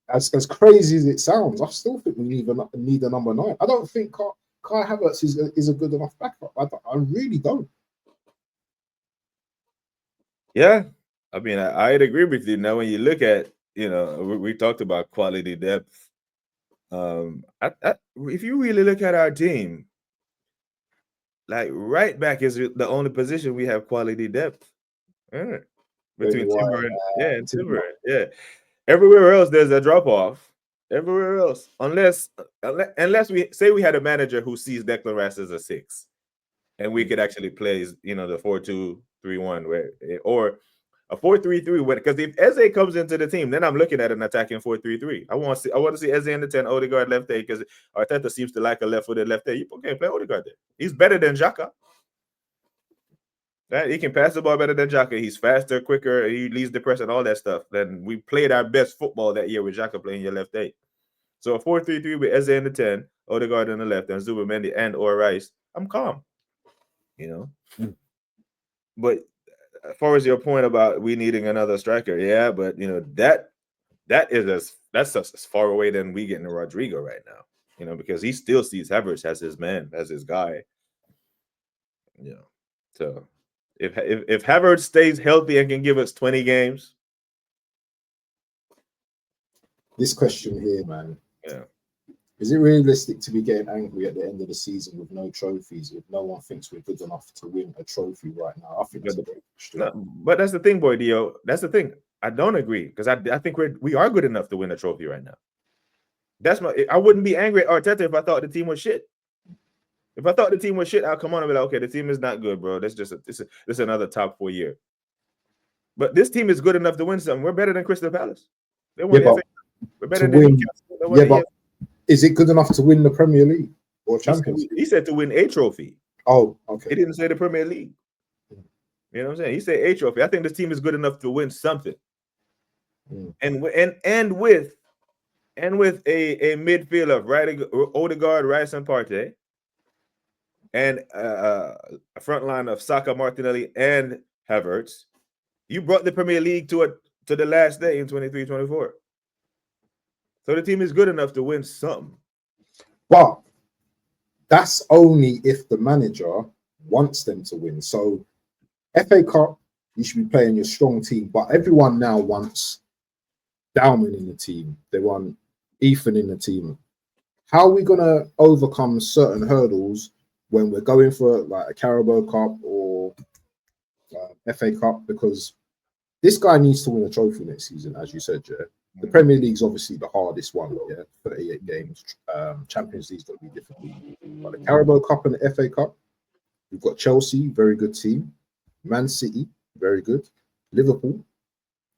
[SPEAKER 4] As crazy as it sounds, I still think we need a number 9. I don't think Kai Havertz is a good enough backup. I really don't.
[SPEAKER 3] Yeah, I mean, I'd agree with you. Now, when you look at, we talked about quality depth. If you really look at our team, like right back is the only position we have quality depth. Yeah. Between Timber and Timber. Yeah. Everywhere else, there's a drop off. Everywhere else, unless we say we had a manager who sees Declan Rice as a 6, and we could actually play, the 4-2-3-1, or a 4-3-3. Because if Eze comes into the team, then I'm looking at an attacking 4-3-3. I want to see Eze in the 10, Odegaard left A, because Arteta seems to like a left-footed left A. You okay, play Odegaard there. He's better than Xhaka. Right? He can pass the ball better than Xhaka. He's faster, quicker. He leads the press and all that stuff. Then we played our best football that year with Xhaka playing your left 8. So a 4-3-3 with Eze in the 10, Odegaard on the left, and Zubimendi and or Rice. I'm calm. But as far as your point about we needing another striker, yeah, but that's as far away than we getting Rodrigo right now. Because he still sees Havertz as his man, as his guy. So if Havertz stays healthy and can give us 20 games.
[SPEAKER 4] This question here, man.
[SPEAKER 3] Yeah.
[SPEAKER 4] Is it realistic to be getting angry at the end of the season with no trophies if no one thinks we're good enough to win a trophy right now? I think that's a great question.
[SPEAKER 3] No, but that's the thing, boy, Dio. That's the thing. I don't agree, because I think we are good enough to win a trophy right now. I wouldn't be angry at Arteta if I thought the team was shit. If I thought the team was shit, I'll come on and be like, okay, the team is not good, bro. That's just this is another top 4 year. But this team is good enough to win something. We're better than Crystal Palace. They won we're better than Newcastle.
[SPEAKER 4] Yeah, but is it good enough to win the Premier League or Champions League?
[SPEAKER 3] He said to win a trophy.
[SPEAKER 4] Oh, okay.
[SPEAKER 3] He didn't say the Premier League. You know what I'm saying? He said a trophy. I think this team is good enough to win something. And with a midfield of Odegaard, Rice, and Partey, and a front line of Saka, Martinelli, and Havertz, you brought the Premier League to the last day in 23-24. So the team is good enough to win something.
[SPEAKER 4] But that's only if the manager wants them to win. So FA Cup, you should be playing your strong team. But everyone now wants Dalman in the team. They want Ethan in the team. How are we going to overcome certain hurdles when we're going for like a Carabao Cup or FA Cup? Because this guy needs to win a trophy next season, as you said, yeah. The Premier League's obviously the hardest one, yeah, 38 games. Champions League's going to be difficult. But the Carabao Cup and the FA Cup, we've got Chelsea, very good team. Man City, very good. Liverpool,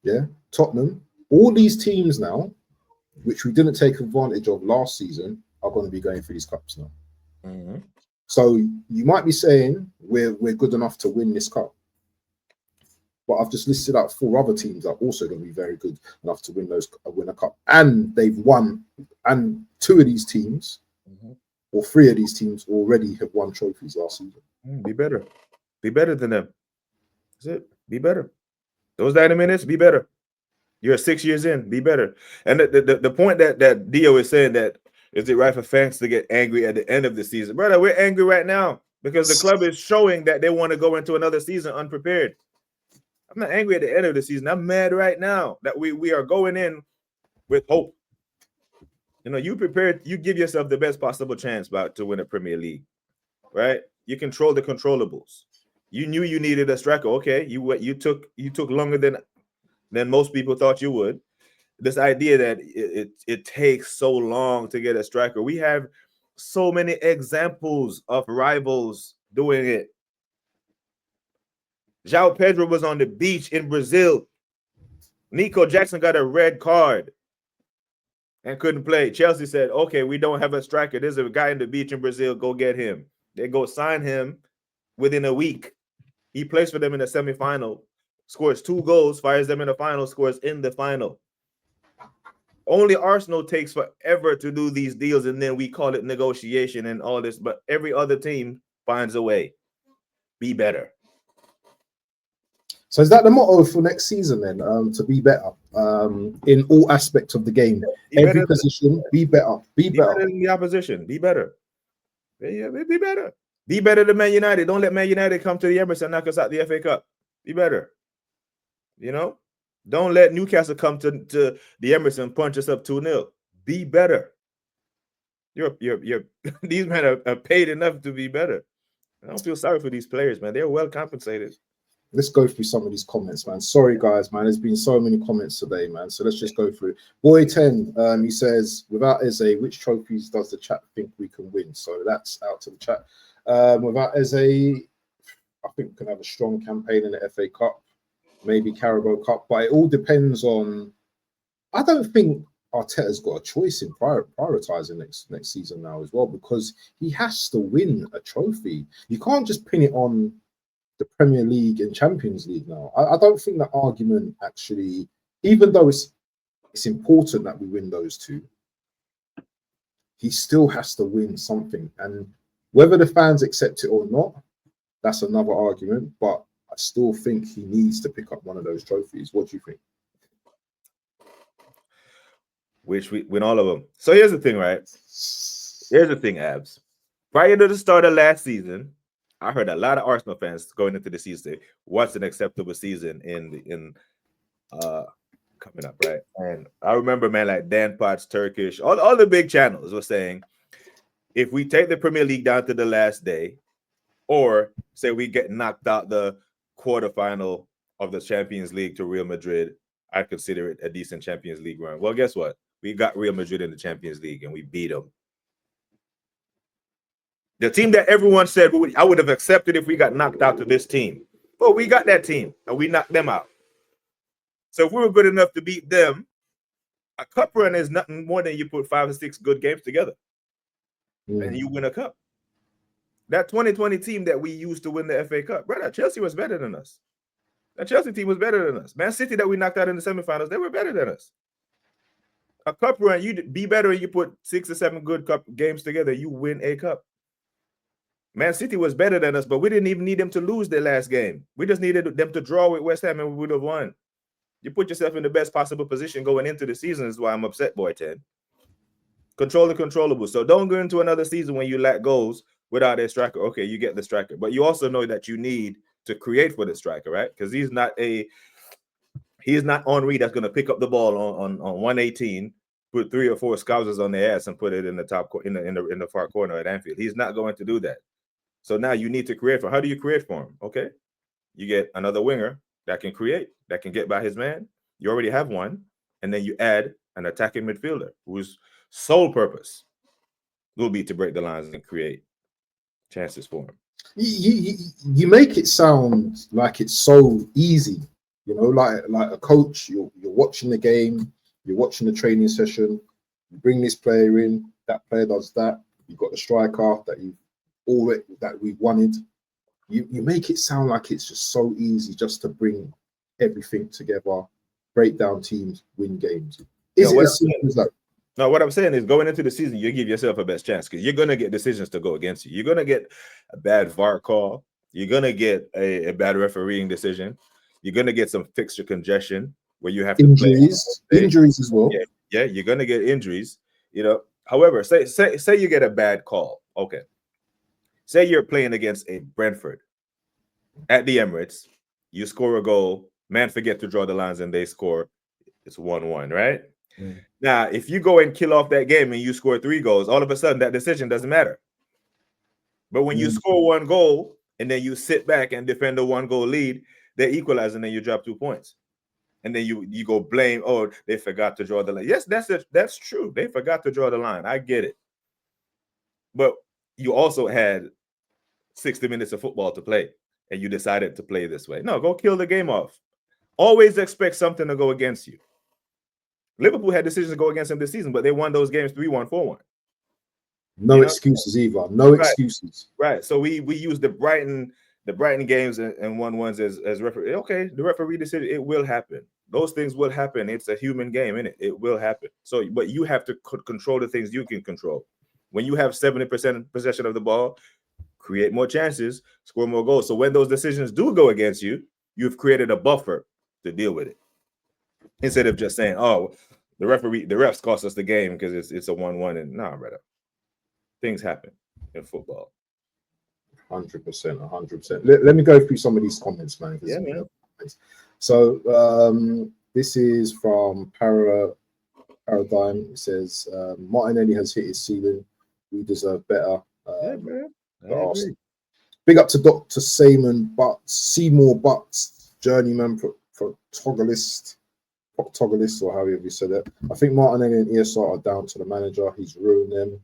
[SPEAKER 4] yeah. Tottenham. All these teams now, which we didn't take advantage of last season, are going to be going for these cups now.
[SPEAKER 3] Mm-hmm.
[SPEAKER 4] So you might be saying we're good enough to win this cup. But I've just listed out 4 other teams that are also going to be very good enough to win a cup, and they've won. And 2 of these teams, or 3 of these teams, already have won trophies last season.
[SPEAKER 3] Be better than them. That's it. Be better. Those 90 minutes, be better. You're 6 years in, be better. And the point that Dio is saying, that is it right for fans to get angry at the end of the season, brother? We're angry right now because the club is showing that they want to go into another season unprepared. I'm not angry at the end of the season. I'm mad right now that we are going in with hope. You prepared. You give yourself the best possible chance to win a Premier League, right? You control the controllables. You knew you needed a striker. Okay, you took longer than than most people thought you would. This idea that it takes so long to get a striker. We have so many examples of rivals doing it. João Pedro was on the beach in Brazil. Nico Jackson got a red card and couldn't play. Chelsea said, okay, we don't have a striker. There's a guy in the beach in Brazil. Go get him. They go sign him within a week. He plays for them in the semifinal, scores 2 goals, fires them in the final, scores in the final. Only Arsenal takes forever to do these deals, and then we call it negotiation and all this, but every other team finds a way. Be better.
[SPEAKER 4] So is that the motto for next season then? To be better in all aspects of the game, every position. Be better. Be better
[SPEAKER 3] than the opposition. Be better. Yeah, be better. Be better than Man United. Don't let Man United come to the Emirates and knock us out the FA Cup. Be better. You know, don't let Newcastle come to the Emirates and punch us up 2-0. Be better. You're these men are paid enough to be better. I don't feel sorry for these players, man. They're well compensated.
[SPEAKER 4] Let's go through some of these comments, man. Sorry, guys, man. There's been so many comments today, man. So let's just go through. Boy 10, he says, without Eze, which trophies does the chat think we can win? So that's out to the chat. Without Eze, I think we can have a strong campaign in the FA Cup, maybe Carabao Cup, but it all depends on. I don't think Arteta's got a choice in prioritizing next season now as well, because he has to win a trophy. You can't just pin it on the Premier League and Champions League now. I don't think that argument actually, even though it's important that we win those two, he still has to win something. And whether the fans accept it or not, that's another argument. But I still think he needs to pick up one of those trophies. What do you think?
[SPEAKER 3] Which we win all of them. So here's the thing, right? Here's the thing, Abs. Prior to the start of last season, I heard a lot of Arsenal fans going into the season say, what's an acceptable season in coming up, right? And I remember, man, like Dan Potts, Turkish, all the big channels were saying, if we take the Premier League down to the last day, or say we get knocked out the quarterfinal of the Champions League to Real Madrid, I'd consider it a decent Champions League run. Well, guess what? We got Real Madrid in the Champions League and we beat them. The team that everyone said I would have accepted if we got knocked out to this team. Well, we got that team and we knocked them out. So if we were good enough to beat them, a cup run is nothing more than you put 5 or 6 good games together and you win a cup. That 2020 team that we used to win the FA Cup, brother, Chelsea was better than us. That Chelsea team was better than us. Man City that we knocked out in the semifinals, they were better than us. A cup run, you be better and you put 6 or 7 good cup games together, you win a cup. Man City was better than us, but we didn't even need them to lose their last game. We just needed them to draw with West Ham and we would have won. You put yourself in the best possible position going into the season is why I'm upset, boy 10. Control the controllable. So don't go into another season when you lack goals without a striker. Okay, you get the striker. But you also know that you need to create for the striker, right? Because he's not Henry that's going to pick up the ball on 118, put 3 or 4 scousers on their ass and put it in the top in the far corner at Anfield. He's not going to do that. So now you need to create for him. How do you create for him? Okay, you get another winger that can create, that can get by his man. You already have one, and then you add an attacking midfielder whose sole purpose will be to break the lines and create chances for him.
[SPEAKER 4] You make it sound like it's so easy, you know, like a coach. You're watching the game, you're watching the training session. You bring this player in, that player does that. You've got the striker that we wanted. You make it sound like it's just so easy just to bring everything together, break down teams, win games. Is it as simple as that?
[SPEAKER 3] No, what I'm saying is going into the season, you give yourself a best chance because you're going to get decisions to go against you. You're going to get a bad VAR call. You're going to get a bad refereeing decision. You're going to get some fixture congestion where you have to
[SPEAKER 4] injuries as well.
[SPEAKER 3] Yeah, you're going to get injuries. You know, however, say you get a bad call. Okay. Say you're playing against a Brentford at the Emirates. You score a goal. Man, forget to draw the lines and they score. It's 1-1, right? Now, if you go and kill off that game and you score 3 goals, all of a sudden that decision doesn't matter. But when you score 1 goal and then you sit back and defend a 1-goal lead, they equalize and then you drop 2 points. And then you go blame, oh, they forgot to draw the line. Yes, that's it. That's true. They forgot to draw the line. I get it. But you also had 60 minutes of football to play, and you decided to play this way. No, go kill the game off. Always expect something to go against you. Liverpool had decisions to go against them this season, but they won those games 3-1, 4-1.
[SPEAKER 4] No excuses either. No excuses.
[SPEAKER 3] Right. So we use the Brighton games and 1-1s as referee. Okay, the referee decision, it will happen. Those things will happen. It's a human game, isn't it? It will happen. So, but you have to control the things you can control. When you have 70% possession of the ball, create more chances, score more goals. So when those decisions do go against you, you've created a buffer to deal with it. Instead of just saying, oh, the refs cost us the game because it's a 1-1. And nah, brother. Things happen in football.
[SPEAKER 4] 100%, 100%. Let me go through some of these comments, man.
[SPEAKER 3] Yeah, man.
[SPEAKER 4] So this is from Paradigm. It says Martinelli has hit his ceiling. We deserve better. Big up to Dr. Seymour Butts, journeyman proctologist, or however you said it. I think Martinelli and ESR are down to the manager. He's ruined them.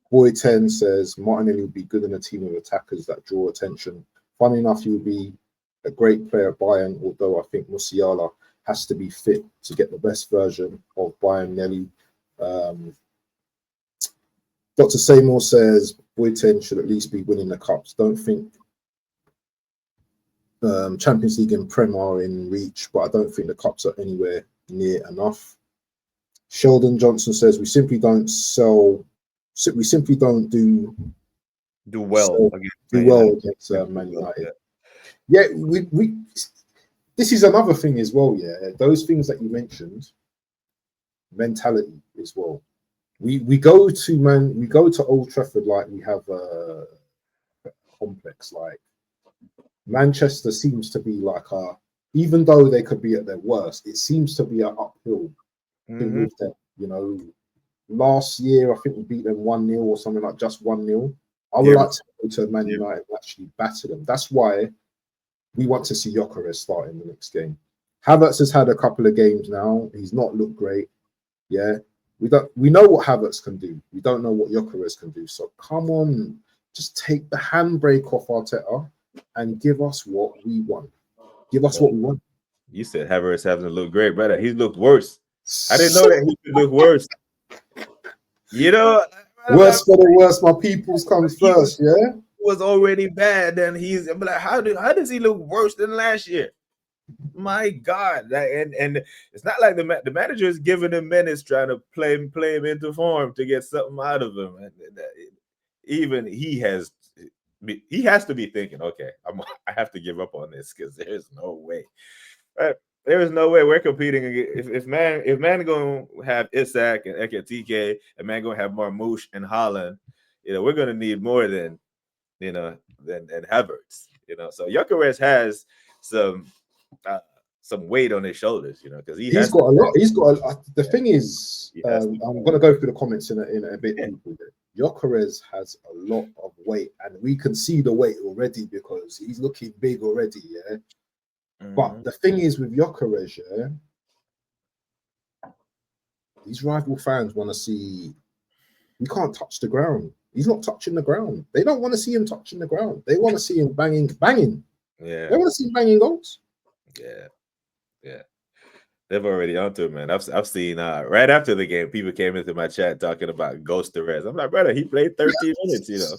[SPEAKER 4] Boy 10 says Martinelli would be good in a team of attackers that draw attention. Funny enough, he would be a great player at Bayern, although I think Musiala has to be fit to get the best version of Bayern Nelly. Dr. Seymour says Boy 10 should at least be winning the cups. Don't think Champions League and Prem are in reach, but I don't think the cups are anywhere near enough. Sheldon Johnson says we simply don't do well against Man United. Yeah, we this is another thing as well. Yeah, those things that you mentioned, mentality as well. We go to Old Trafford like we have a complex. Like Manchester seems to be like even though they could be at their worst, it seems to be an uphill thing with them. You know, last year I think we beat them 1-0 or something like just 1-0. I would like to go to Man United and actually batter them. That's why we want to see Gyokeres start in the next game. Havertz has had a couple of games now. He's not looked great. Yeah. We know what Havertz can do. We don't know what Gyokeres can do. So come on, just take the handbrake off Arteta and give us what we want. Give us what we want.
[SPEAKER 3] You said Havertz hasn't looked great, brother. He's looked worse. I didn't know that he could look worse. You know,
[SPEAKER 4] worst for the worst, my people's comes first. Yeah,
[SPEAKER 3] was already bad. Then he's like, how does he look worse than last year? My God, and it's not like the manager is giving him minutes trying to play him into form to get something out of him. And even he has to be thinking, okay, I have to give up on this because there's no way. There is no way we're competing. If man going to have Isak and Ekitike, and man going to have Marmoush and Haaland, you know, we're going to need more than Havertz. You know, so Gyokeres has some weight on his shoulders, you know, because he's got a lot.
[SPEAKER 4] He's got the thing is, I'm going to go through the comments in a bit. Gyokeres has a lot of weight, and we can see the weight already because he's looking big already. Yeah. But the thing is with Gyokeres, yeah, these rival fans want to see he can't touch the ground. He's not touching the ground. They don't want to see him touching the ground. They want to see him banging.
[SPEAKER 3] Yeah.
[SPEAKER 4] They want to see him banging goals.
[SPEAKER 3] Yeah. They've already onto it, man. I've seen right after the game, people came into my chat talking about Ghost Perez. I'm like, brother, he played 13 minutes, you know.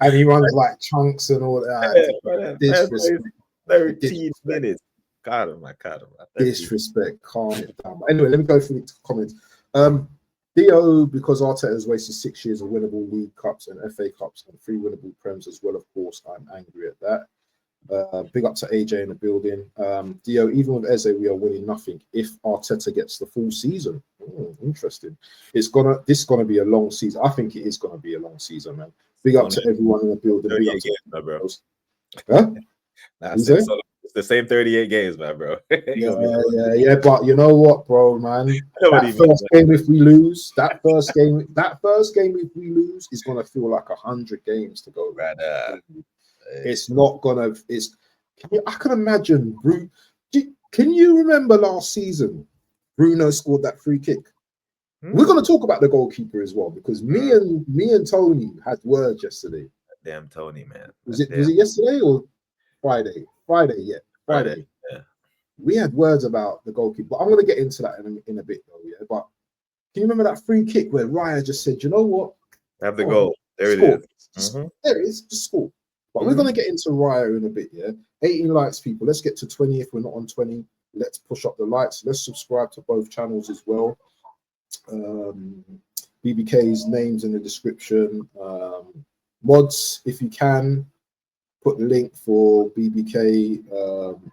[SPEAKER 4] And he runs like chunks and all that. Disrespect.
[SPEAKER 3] 13 minutes. Caught him.
[SPEAKER 4] Disrespect. Calm it down. But anyway, let me go through the comments. Theo, because Arteta has wasted 6 years of winnable League Cups and FA Cups and 3 winnable Prems as well, of course, I'm angry at that. Big up to AJ in the building. Theo, even with Eze, we are winning nothing if Arteta gets the full season. Interesting. This is gonna be a long season. I think it is gonna be a long season, man. Big up to everyone in the building. Big up to
[SPEAKER 3] bro.
[SPEAKER 4] Huh?
[SPEAKER 3] It's the same 38 games, man, bro.
[SPEAKER 4] yeah. But you know what, bro, man? That first game, if we lose, is gonna feel like 100 games to go.
[SPEAKER 3] Right.
[SPEAKER 4] It's not gonna. I can imagine. Can you remember last season? Bruno scored that free kick. We're going to talk about the goalkeeper as well because me and Tony had words yesterday.
[SPEAKER 3] Damn Tony, man.
[SPEAKER 4] Was it yesterday or Friday? Friday, yeah. Friday.
[SPEAKER 3] Yeah.
[SPEAKER 4] We had words about the goalkeeper. But I'm going to get into that in a bit though, yeah. But can you remember that free kick where Raya just said, you know what?
[SPEAKER 3] Have the goal. There
[SPEAKER 4] score.
[SPEAKER 3] it is.
[SPEAKER 4] There it is. Just score. But we're going to get into Raya in a bit, yeah. 18 likes, people. Let's get to 20 if we're not on 20. Let's push up the likes. Let's subscribe to both channels as well. BBK's names in the description. Mods, if you can, put the link for BBK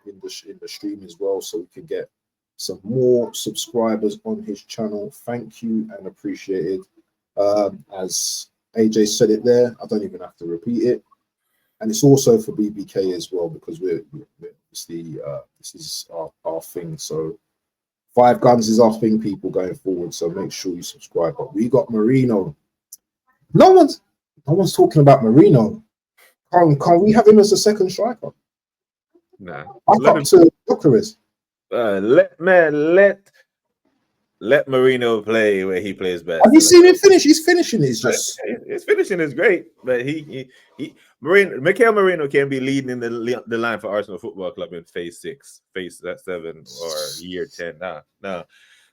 [SPEAKER 4] in the stream as well, so we can get some more subscribers on his channel. Thank you and appreciated. As AJ said it there, I don't even have to repeat it. And it's also for BBK as well, because we're obviously this is our thing. So 5 Guns is our thing, people, going forward. So make sure you subscribe. But we got Marino. No one's talking about Marino. Can't we have him as a second striker?
[SPEAKER 3] Nah.
[SPEAKER 4] I'm up to Gyokeres.
[SPEAKER 3] Let Marino play where he plays best.
[SPEAKER 4] Have you seen him finish? His finishing is just.
[SPEAKER 3] His finishing is great, but Mikel Marino can be leading in the line for Arsenal Football Club in phase 6, phase 7, or year 10. No.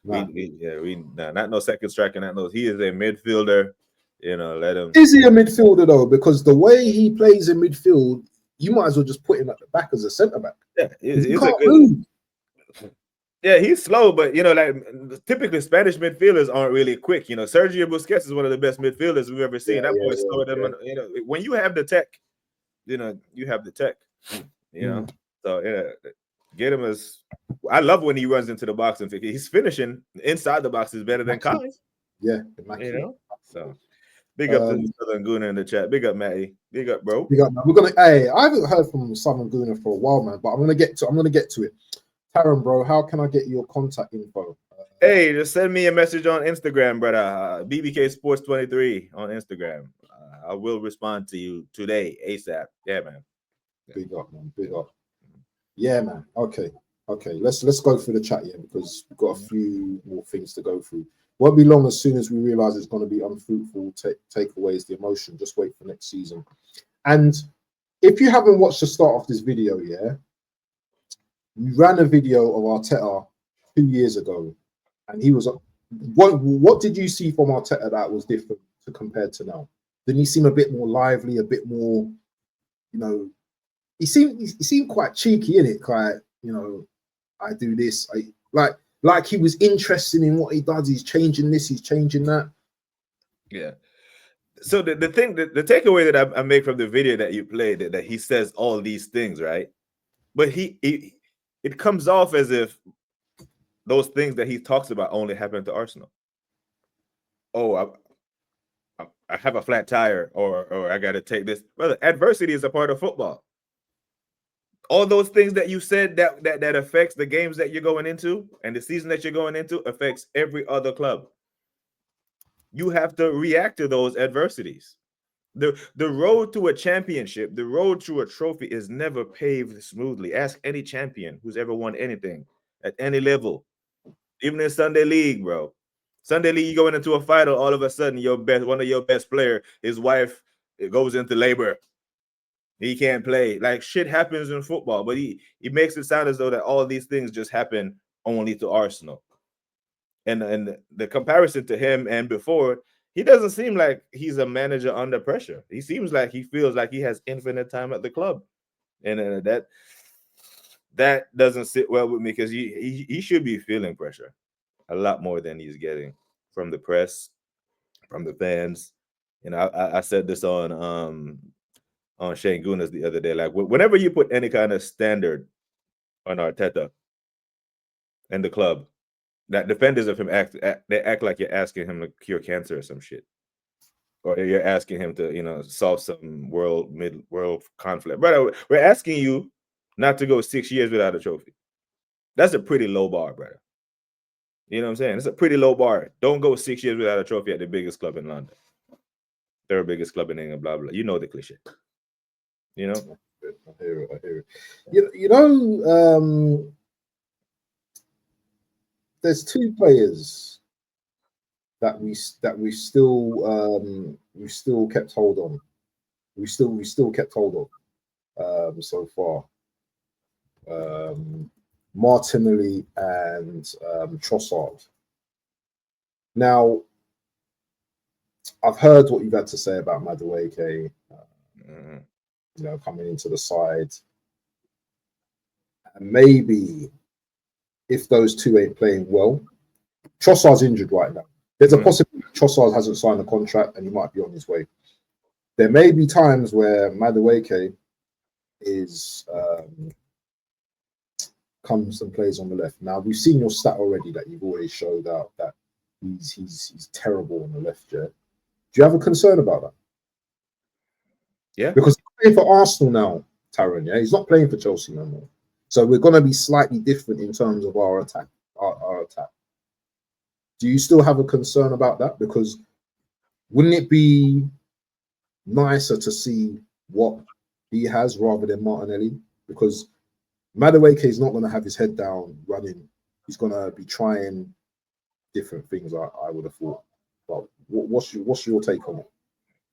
[SPEAKER 3] Not no second striker. Not no. He is a midfielder. You know, let him.
[SPEAKER 4] Is he a midfielder though? Because the way he plays in midfield, you might as well just put him at the back as a centre back.
[SPEAKER 3] Yeah,
[SPEAKER 4] he can't move.
[SPEAKER 3] Yeah, he's slow, but you know, like typically Spanish midfielders aren't really quick. You know, Sergio Busquets is one of the best midfielders we've ever seen. That boy's slower than you know. When you have the tech, you know, you have the tech. You know, so yeah, get him as. I love when he runs into the box and he's finishing inside the box is better than Collins.
[SPEAKER 4] Yeah,
[SPEAKER 3] you know. So big up to the Southern Gooner in the chat. Big up, Matty. Big up, bro.
[SPEAKER 4] Big up, man. We're gonna. Hey, I haven't heard from Southern Gooner for a while, man. But I'm gonna get to it. Taron, bro, how can I get your contact info?
[SPEAKER 3] Hey, just send me a message on Instagram, brother. Bbksports 23 on Instagram. I will respond to you today, ASAP. Yeah, man.
[SPEAKER 4] Big up, man. Big up. Yeah, man. Okay. Let's go through the chat, yeah, because we've got a few more things to go through. Won't be long. As soon as we realize it's going to be unfruitful takeaways, the emotion. Just wait for next season. And if you haven't watched the start of this video, yeah. We ran a video of Arteta 2 years ago, and he was. What did you see from Arteta that was different to compared to now? Didn't he seem a bit more lively, a bit more, you know? He seemed quite cheeky, innit? Like, you know, I do this. Like he was interested in what he does. He's changing this. He's changing that. Yeah.
[SPEAKER 3] So the thing, the takeaway that I make from the video that you played, that he says all these things, right? But it comes off as if those things that he talks about only happen to Arsenal. Oh, I have a flat tire, or I got to take this. Brother, adversity is a part of football. All those things that you said that affects the games that you're going into and the season that you're going into affects every other club. You have to react to those adversities. The road to a championship, the road to a trophy is never paved smoothly. Ask any champion who's ever won anything at any level, even in Sunday League, bro. Sunday League, you going into a final, all of a sudden one of your best player, his wife, it goes into labor. He can't play. Like, shit happens in football, but he makes it sound as though that all these things just happen only to Arsenal. And the comparison to him and before, he doesn't seem like he's a manager under pressure. He seems like he feels like he has infinite time at the club. And that doesn't sit well with me, because he should be feeling pressure a lot more than he's getting from the press, from the fans. You know, I said this on Shane Gunas the other day. Like, whenever you put any kind of standard on Arteta and the club, that defenders of him they act like you're asking him to cure cancer or some shit, or you're asking him to, you know, solve some world conflict. Brother, we're asking you not to go 6 years without a trophy. That's a pretty low bar, brother. You know what I'm saying? It's a pretty low bar. Don't go 6 years without a trophy at the biggest club in London, third biggest club in England, blah blah. You know the cliche. You know.
[SPEAKER 4] I hear it. You know, there's two players that we still kept hold on. We still kept hold of so far. Martinelli and Trossard. Now, I've heard what you've had to say about Madueke, you know, coming into the side. And maybe if those two ain't playing well, Trossard's injured right now. There's a possibility Trossard hasn't signed a contract and he might be on his way. There may be times where Madueke is comes and plays on the left. Now we've seen your stat already that you've always showed out that he's terrible on the left. Yeah. Do you have a concern about that?
[SPEAKER 3] Yeah.
[SPEAKER 4] Because he's playing for Arsenal now, Taron. Yeah, he's not playing for Chelsea no more. So we're going to be slightly different in terms of our attack. Our attack. Do you still have a concern about that? Because wouldn't it be nicer to see what he has rather than Martinelli? Because Madueke is not going to have his head down running. He's going to be trying different things. I would have thought. But what's your take on it?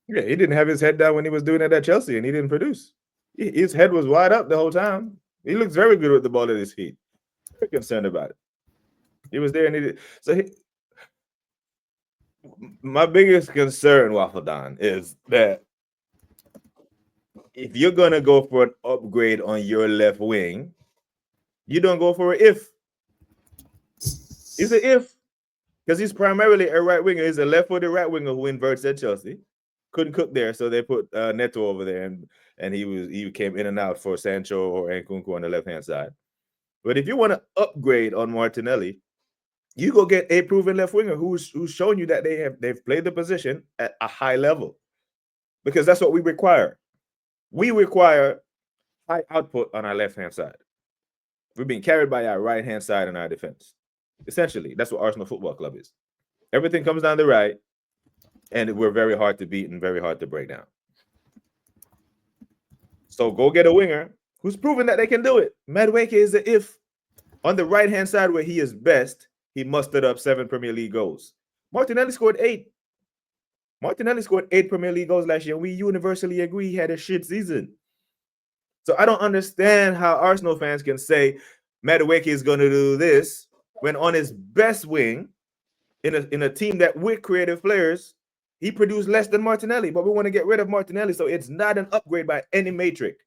[SPEAKER 3] Yeah, he didn't have his head down when he was doing it at Chelsea, and he didn't produce. His head was wide up the whole time. He looks very good with the ball at his feet. Very concerned about it. He was there, and he did. So my biggest concern, Waffle Don, is that if you're gonna go for an upgrade on your left wing, you don't go for an if. It's an if, because he's primarily a right winger. He's a left-footed right winger who inverts at Chelsea. Couldn't cook there, so they put Neto over there, and he came in and out for Sancho or Nkunku on the left-hand side. But if you want to upgrade on Martinelli, you go get a proven left winger who's shown you that they've played the position at a high level, because that's what we require. We require high output on our left-hand side. We're being carried by our right-hand side in our defense. Essentially, that's what Arsenal Football Club is. Everything comes down the right, and we're very hard to beat and very hard to break down. So go get a winger who's proven that they can do it. Madueke is the if. On the right-hand side where he is best, he mustered up 7 Premier League goals. Martinelli scored 8. Martinelli scored 8 Premier League goals last year. We universally agree he had a shit season. So I don't understand how Arsenal fans can say Madueke is going to do this when on his best wing, in a team that with creative players, he produced less than Martinelli, but we want to get rid of Martinelli, so it's not an upgrade by any metric.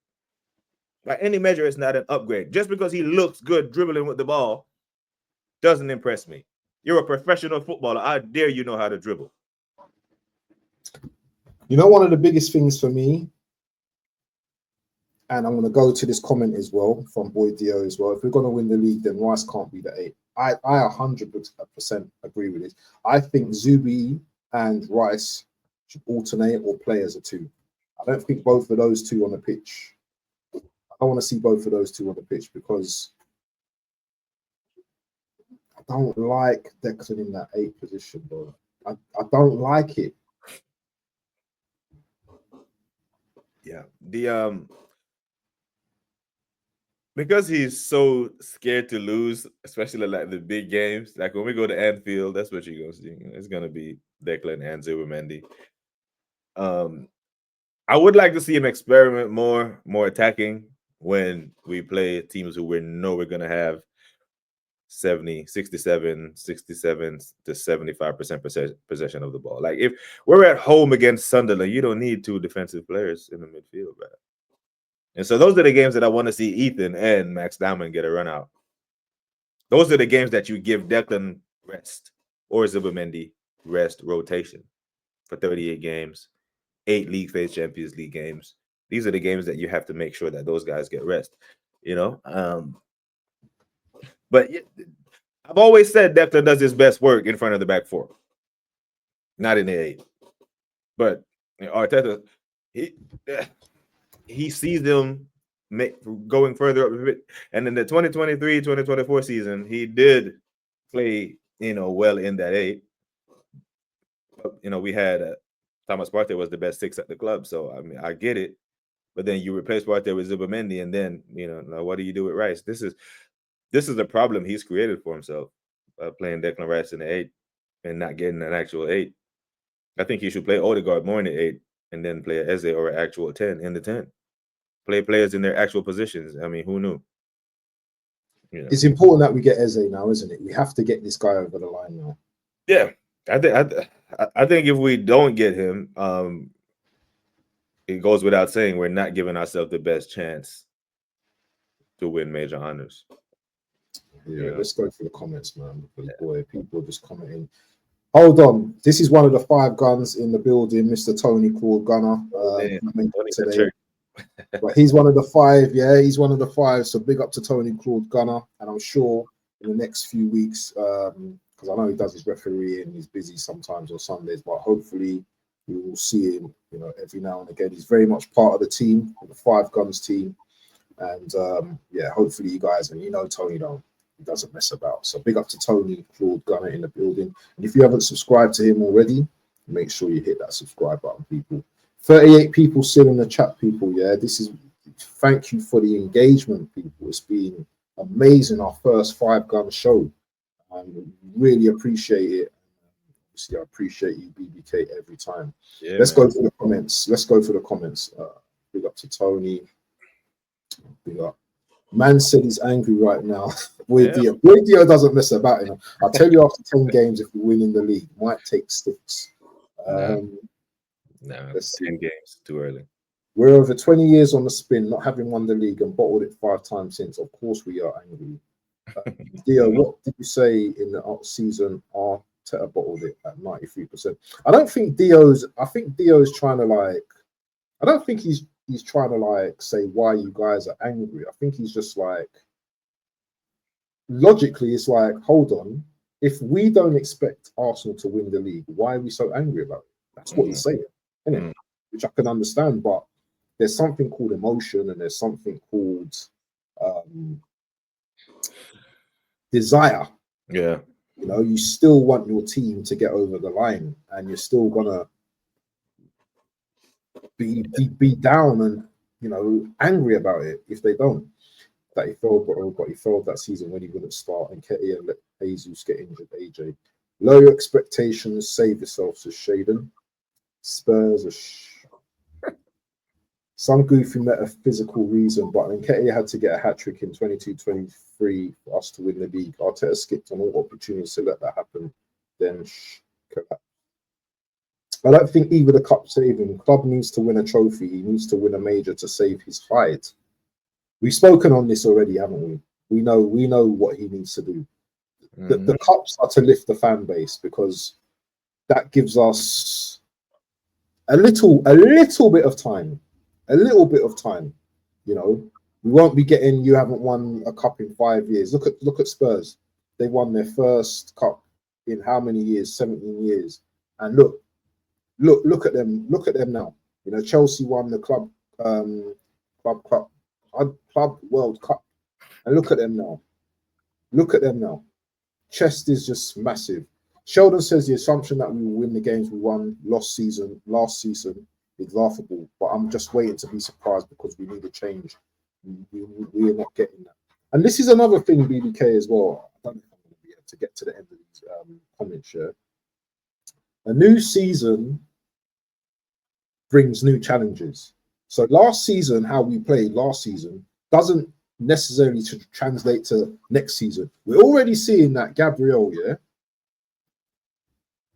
[SPEAKER 3] By any measure, it's not an upgrade. Just because he looks good dribbling with the ball doesn't impress me. You're a professional footballer. I dare you know how to dribble.
[SPEAKER 4] You know, one of the biggest things for me, and I'm going to go to this comment as well from Boy Dio as well. If we're going to win the league, then Rice can't be the 8. I 100% agree with this. I think Zubi and Rice should alternate or play as a 2. I don't think both of those two on the pitch. I want to see both of those two on the pitch because I don't like Declan in that 8 position, bro. I don't like it.
[SPEAKER 3] Yeah. Because he's so scared to lose, especially like the big games. Like when we go to Anfield, that's what you're gonna see. It's gonna be Declan and Zubimendi. I would like to see him experiment more attacking when we play teams who we know we're gonna have 67 to 75% possession of the ball. Like if we're at home against Sunderland, you don't need 2 defensive players in the midfield, right? And so those are the games that I want to see Ethan and Max Diamond get a run out. Those are the games that you give Declan rest or Zubimendi rest rotation for 38 games, 8 league phase Champions League games. These are the games that you have to make sure that those guys get rest, you know? But I've always said Declan does his best work in front of the back 4, not in the 8. But Arteta, he sees them going further up. And in the 2023-2024 season, he did play, well in that 8. But, we had Thomas Partey was the best 6 at the club. So, I mean, I get it. but then you replace Partey with Zubimendi, and then now what do you do with Rice? This is the problem he's created for himself, playing Declan Rice in the 8 and not getting an actual 8. I think he should play Odegaard more in the 8 and then play Eze or an actual 10 in the 10. Play players in their actual positions. I mean, who knew?
[SPEAKER 4] It's important that we get Eze now, isn't it? We have to get this guy over the line now.
[SPEAKER 3] Yeah, I think if we don't get him, it goes without saying we're not giving ourselves the best chance to win major honors.
[SPEAKER 4] Yeah, let's go through the comments, man. Because boy, people are just commenting. Hold on, this is one of the 5 guns in the building, Mr. Tony Claude Gunner. Today. But he's one of the 5, yeah, he's one of the 5. So big up to Tony Claude Gunner, and I'm sure in the next few weeks, because I know he does his refereeing, he's busy sometimes on Sundays, but hopefully we will see him, every now and again. He's very much part of the team, the 5 guns team, and yeah, hopefully you guys, and Tony he doesn't mess about. So big up to Tony Claude Gunner in the building, and if you haven't subscribed to him already, make sure you hit that subscribe button, people. 38 people still in the chat, people. Yeah, thank you for the engagement, people. It's been amazing, our first 5 gun show. I really appreciate it. Obviously, I appreciate you, BBK, every time.
[SPEAKER 3] Yeah,
[SPEAKER 4] Let's go for the comments. Big up to Tony. Big up. Man said he's angry right now. Dio doesn't mess about. I'll tell you, after 10 games, if we win in the league, might take 6.
[SPEAKER 3] No, 10 games, too early.
[SPEAKER 4] We're over 20 years on the spin, not having won the league and bottled it 5 times since. Of course, we are angry. Dio, what did you say in the season? Arteta bottled it at 93%. I think Dio's trying to I don't think he's trying to say why you guys are angry. I think he's just logically, it's hold on. If we don't expect Arsenal to win the league, why are we so angry about it? That's what he's saying, isn't it? Which I can understand, but there's something called emotion and there's something called desire.
[SPEAKER 3] Yeah.
[SPEAKER 4] You still want your team to get over the line, and you're still gonna be down and angry about it if they don't. That he failed, but he failed that season when he wouldn't start, and Ketia let Jesus get injured. AJ, lower your expectations, save yourself, says Shaden. Spurs are some goofy metaphysical reason, but Nketiah had to get a hat-trick in 22-23 for us to win the league. Arteta skipped on all opportunities to let that happen. Then I don't think either the cup saving club needs to win a trophy. He needs to win a major to save his hide. We've spoken on this already, haven't we? We know what he needs to do. The cups are to lift the fan base, because that gives us a little bit of time. We won't be getting, you haven't won a cup in 5 years. Look at Spurs. They won their first cup in how many years? 17 years. And look at them now. Chelsea won the club World Cup, and look at them now. Chest is just massive. Sheldon says the assumption that we will win the games we won last season is laughable, but I'm just waiting to be surprised because we need a change. We are not getting that. And this is another thing, BBK, as well. I don't know if I'm going to be able to get to the end of these comments here. A new season brings new challenges. So last season, how we played last season doesn't necessarily translate to next season. We're already seeing that Gabriel,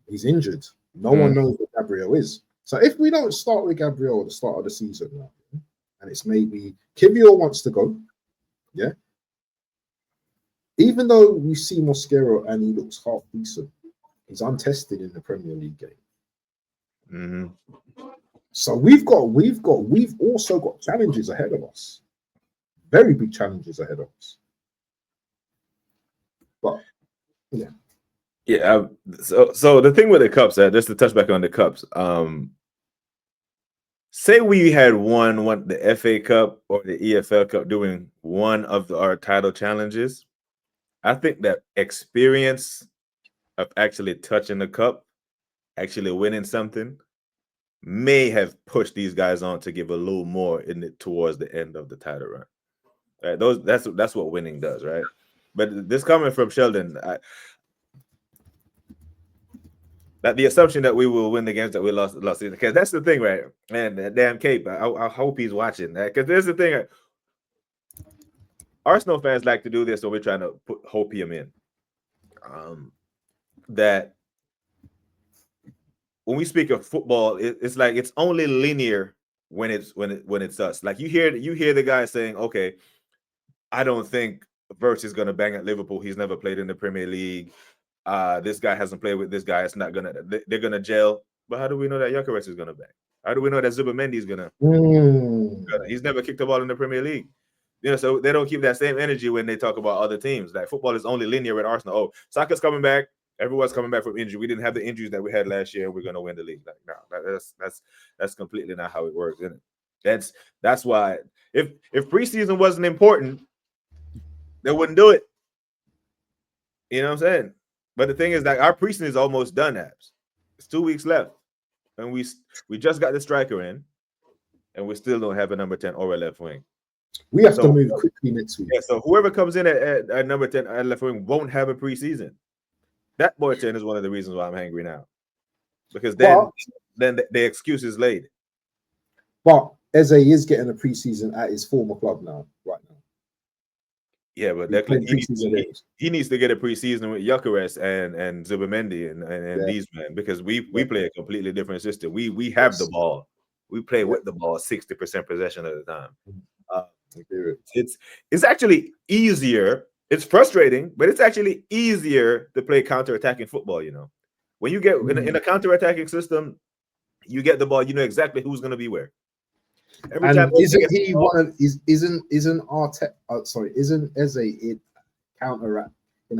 [SPEAKER 4] he's injured. No one knows what Gabriel is. So if we don't start with Gabriel at the start of the season now, and it's maybe Kivior wants to go, even though we see Mosquera and he looks half decent, he's untested in the Premier League game. So we've also got challenges ahead of us, very big challenges ahead of us. But
[SPEAKER 3] so the thing with the cups, just to touch back on the cups, say we had won the FA Cup or the EFL Cup doing one of our title challenges, I think that experience of actually touching the cup, actually winning something, may have pushed these guys on to give a little more towards the end of the title run. Right? That's what winning does, right? But this coming from Sheldon, that the assumption that we will win the games that we lost season, because that's the thing, right? Man, that damn Cape. I hope he's watching that, because there's the thing. Arsenal fans like to do this, so we're trying to put hopium in. That when we speak of football, it's like it's only linear when it's us. Like you hear the guy saying, "Okay, I don't think Verts is gonna bang at Liverpool. He's never played in the Premier League. This guy hasn't played with this guy. It's not gonna. They're gonna gel. But how do we know that Gyokeres is gonna bang? How do we know that Zubimendi is gonna? He's never kicked a ball in the Premier League. So they don't keep that same energy when they talk about other teams. Like football is only linear with Arsenal. Oh, Saka's coming back. Everyone's coming back from injury. We didn't have the injuries that we had last year. We're gonna win the league. Like, no, that's completely not how it works, isn't it? That's why if preseason wasn't important, they wouldn't do it. You know what I'm saying? But the thing is that our preseason is almost done, Abs. It's 2 weeks left. And we just got the striker in, and we still don't have a number 10 or a left wing.
[SPEAKER 4] We have to move quickly next week.
[SPEAKER 3] Yeah, so whoever comes in at number 10 at left wing won't have a preseason. That boy 10 is one of the reasons why I'm angry now. Because then the excuse is laid.
[SPEAKER 4] But Eze is getting a preseason at his former club now, right now.
[SPEAKER 3] Yeah, but he needs to get a preseason with Gyokeres and Zubimendi and these men, because we play a completely different system. We have the ball. We play with the ball 60% possession at the time. It's actually easier. It's frustrating, but it's actually easier to play counter-attacking football. When you get in a counter-attacking system, you get the ball. You know exactly who's going to be where.
[SPEAKER 4] Isn't Arteta? Isn't Eze in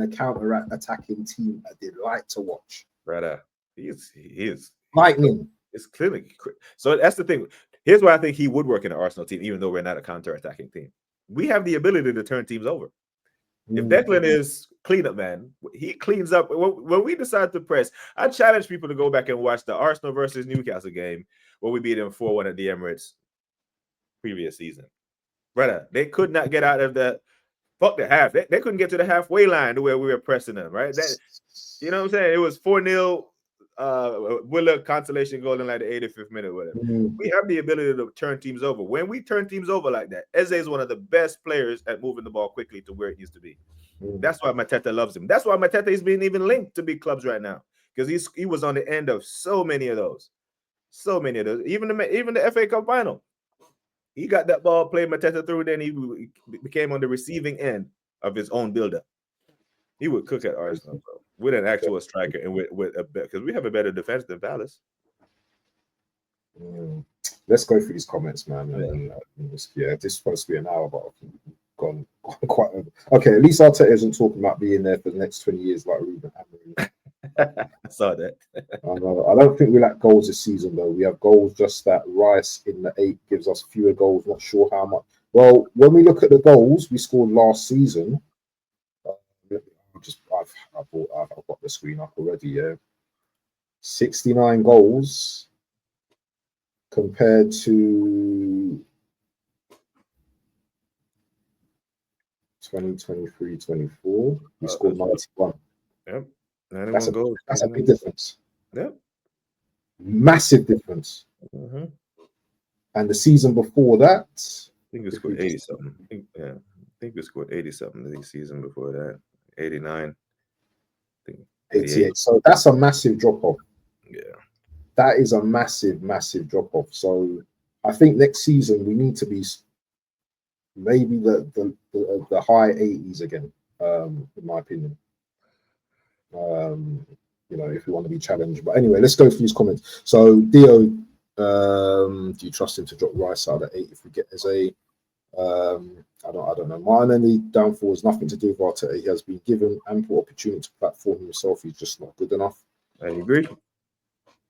[SPEAKER 4] a counter attacking team a delight to watch?
[SPEAKER 3] Brother, he is
[SPEAKER 4] lightning.
[SPEAKER 3] It's clearly so. That's the thing. Here's why I think he would work in an Arsenal team, even though we're not a counter-attacking team. We have the ability to turn teams over. If Declan is cleanup man, he cleans up. When we decide to press, I challenge people to go back and watch the Arsenal versus Newcastle game where we beat them 4-1 at the Emirates previous season. Brother, they could not get out of the half. They couldn't get to the halfway line to where we were pressing them, right? You know what I'm saying? It was 4-0 Willer consolation goal in like the 85th minute, whatever. We have the ability to turn teams over. When we turn teams over like that, Eze is one of the best players at moving the ball quickly to where it needs to be. That's why Arteta loves him. That's why Arteta is being even linked to big clubs right now, because he was on the end of so many of those. Even the FA Cup final. He got that ball, played Arteta through, then he became on the receiving end of his own buildup. He would cook at Arsenal, bro, with an actual striker and with a bet, because we have a better defense than Palace.
[SPEAKER 4] Let's go through these comments, man. This is supposed to be an hour, but I've gone quite over. Okay, at least Arteta isn't talking about being there for the next 20 years like Ruben Amorim.
[SPEAKER 3] I saw that.
[SPEAKER 4] I don't think we lack goals this season, though. We have goals, just that Rice in the 8 gives us fewer goals. Not sure how much. Well, when we look at the goals we scored last season, I've got the screen up already. Yeah, 69 goals compared to 2023-24. We scored 91.
[SPEAKER 3] Yep.
[SPEAKER 4] That's a big difference.
[SPEAKER 3] Yep.
[SPEAKER 4] Massive difference. And the season before that,
[SPEAKER 3] I think we scored 80 something. I think we scored 80 something the season before that. 89.
[SPEAKER 4] 88. So that's a massive drop off.
[SPEAKER 3] Yeah.
[SPEAKER 4] That is a massive drop off. So I think next season we need to be maybe the high 80s again, in my opinion. If we want to be challenged. But anyway, let's go through these comments. So Dio, do you trust him to drop Rice out at 8 if we get Eze? I don't know. Martinelli downfall has nothing to do with Arteta. He has been given ample opportunity to platform himself. He's just not good enough.
[SPEAKER 3] I agree.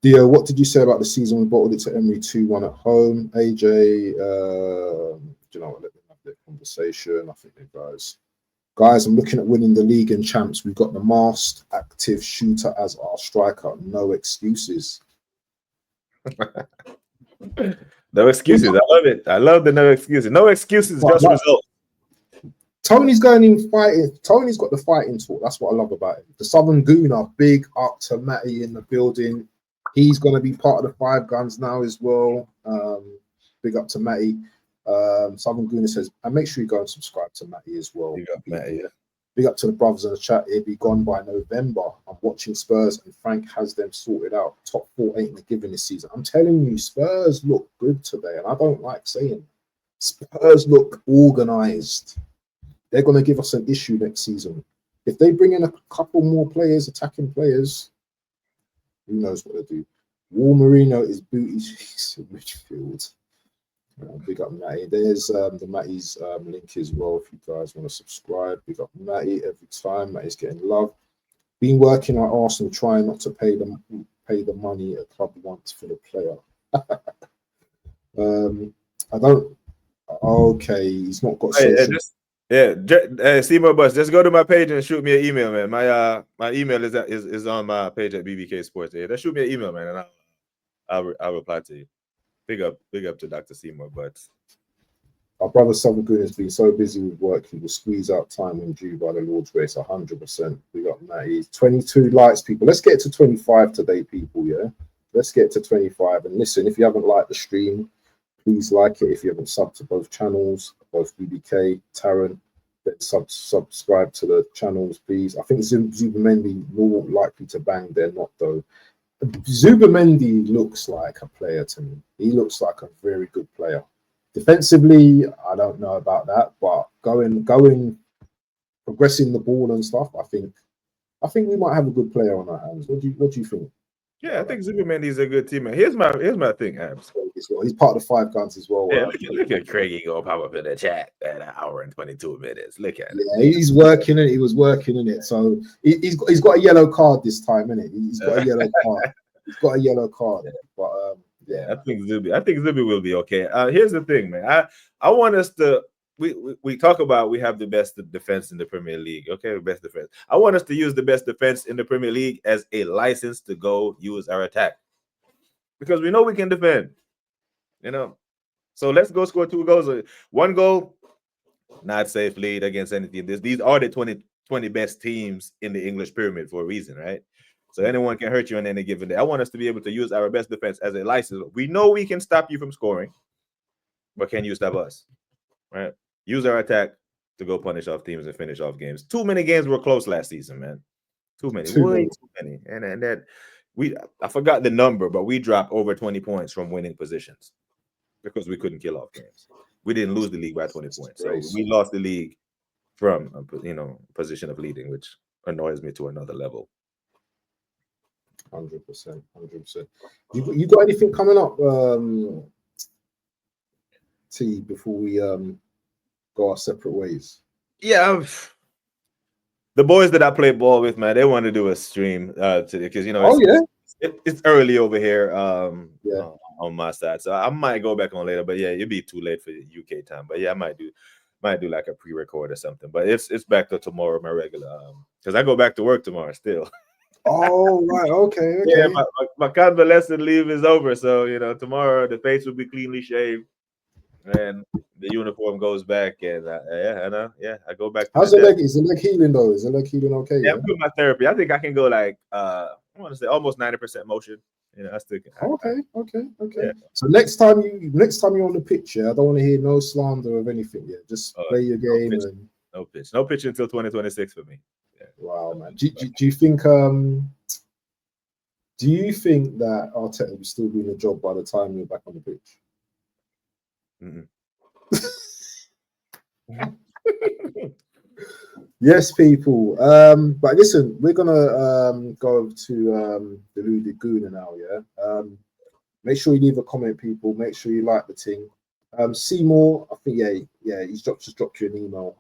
[SPEAKER 4] Dio, what did you say about the season? We bottled it to Emery 2-1 at home. AJ, do you know what? Let them have their conversation. I think they guys, I'm looking at winning the league and champs. We've got the masked active shooter as our striker. No excuses.
[SPEAKER 3] No excuses. I love it. I love the no excuses. No excuses, just results.
[SPEAKER 4] Tony's going in fighting. Tony's got the fighting talk. That's what I love about it. The Southern Gooner, big up to Matty in the building. He's going to be part of the Five Guns now as well. Big up to Matty. Southern Gooner says, and make sure you go and subscribe to Matty as well.
[SPEAKER 3] Big up, Matty. Yeah.
[SPEAKER 4] Big up to the brothers in the chat. He'll be gone by November. I'm watching Spurs and Frank has them sorted out. Top 4 ain't the given this season. I'm telling you, Spurs look good today, and I don't like saying Spurs look organised. They're going to give us an issue next season. If they bring in a couple more players, attacking players, who knows what they do. Wall Marino is booty cheeks in midfield. Big up Matty. There's the Matty's link as well if you guys want to subscribe. Big up Matty every time. Matty's getting love. Been working at Arsenal trying not to pay the money a club wants for the player. I don't. Okay, he's not got social.
[SPEAKER 3] Seymour Bus, just go to my page and shoot me an email, man. My email is on my page at Bbksports. Yeah, just shoot me an email, man, and I'll reply to you. Big up to Dr. Seymour Butts.
[SPEAKER 4] Our brother Southern Goon has been so busy with work, he will squeeze out time when due by the Lord's grace 100%. Big up Matty. 22 likes, people. Let's get to 25 today, people, yeah? Let's get to 25. And listen, if you haven't liked the stream, please like it. If you haven't subbed to both channels, both BBK, Taron, then subscribe to the channels, please. I think Zubamendi more likely to bang. They're not, though. Zubamendi looks like a player to me. He looks like a very good player. Defensively, I don't know about that, but going, progressing the ball and stuff, I think we might have a good player on our hands. What do you think?
[SPEAKER 3] Yeah, I think Zubamendi is a good teammate. Here's my thing, Abs.
[SPEAKER 4] He's part of the Five Guns as well.
[SPEAKER 3] Yeah, look at Craigie go pop up in the chat at 1 hour and 22 minutes. Look at it.
[SPEAKER 4] Yeah, he's working it. He was working in it. So he's got a yellow card this time, isn't it? He's got a yellow card. He's got a yellow card. But yeah,
[SPEAKER 3] I think Zuby will be okay. Here's the thing, man. I want us to. We talk about we have the best defense in the Premier League. Okay, best defense. I want us to use the best defense in the Premier League as a license to go use our attack, because we know we can defend. You know, so let's go score 2 goals. 1 goal, not safe lead against anything. These are the 20 best teams in the English pyramid for a reason, right? So anyone can hurt you on any given day. I want us to be able to use our best defense as a license. We know we can stop you from scoring, but can you stop us? Right? Use our attack to go punish off teams and finish off games. Too many games were close last season, man. Way too many. And that I forgot the number, but we dropped over 20 points from winning positions because we couldn't kill off games. We didn't lose the league by 20 points. So we lost the league from position of leading, which annoys me to another level.
[SPEAKER 4] 100%. You got anything coming up, T, before we go our separate ways?
[SPEAKER 3] Yeah, the boys that I play ball with, man, they want to do a stream because it's early over here on my side, so I might go back on later. But yeah, it'd be too late for UK time. But yeah, I might do like a pre-record or something. But it's back to tomorrow, my regular because I go back to work tomorrow still.
[SPEAKER 4] Oh, right. Okay.
[SPEAKER 3] Yeah, my convalescent leave is over. So, tomorrow the face will be cleanly shaved and the uniform goes back. And I go back.
[SPEAKER 4] How's the leg? Is the leg healing though? Is the leg healing okay?
[SPEAKER 3] Yeah, I'm doing my therapy. I think I can go like, I want to say almost 90% motion. I still can.
[SPEAKER 4] Okay.
[SPEAKER 3] Yeah.
[SPEAKER 4] So next time you're on the pitch, I don't want to hear no slander of anything. Yeah, just play your game.
[SPEAKER 3] No pitch until 2026 for me. Yeah.
[SPEAKER 4] Wow, man. Do you think that Arteta will still be in the job by the time you're back on the pitch? Yes, people. But listen, we're gonna go to the Ludwig Gooner now. Yeah. Make sure you leave a comment, people. Make sure you like the thing. Seymour, I think he's just dropped you an email.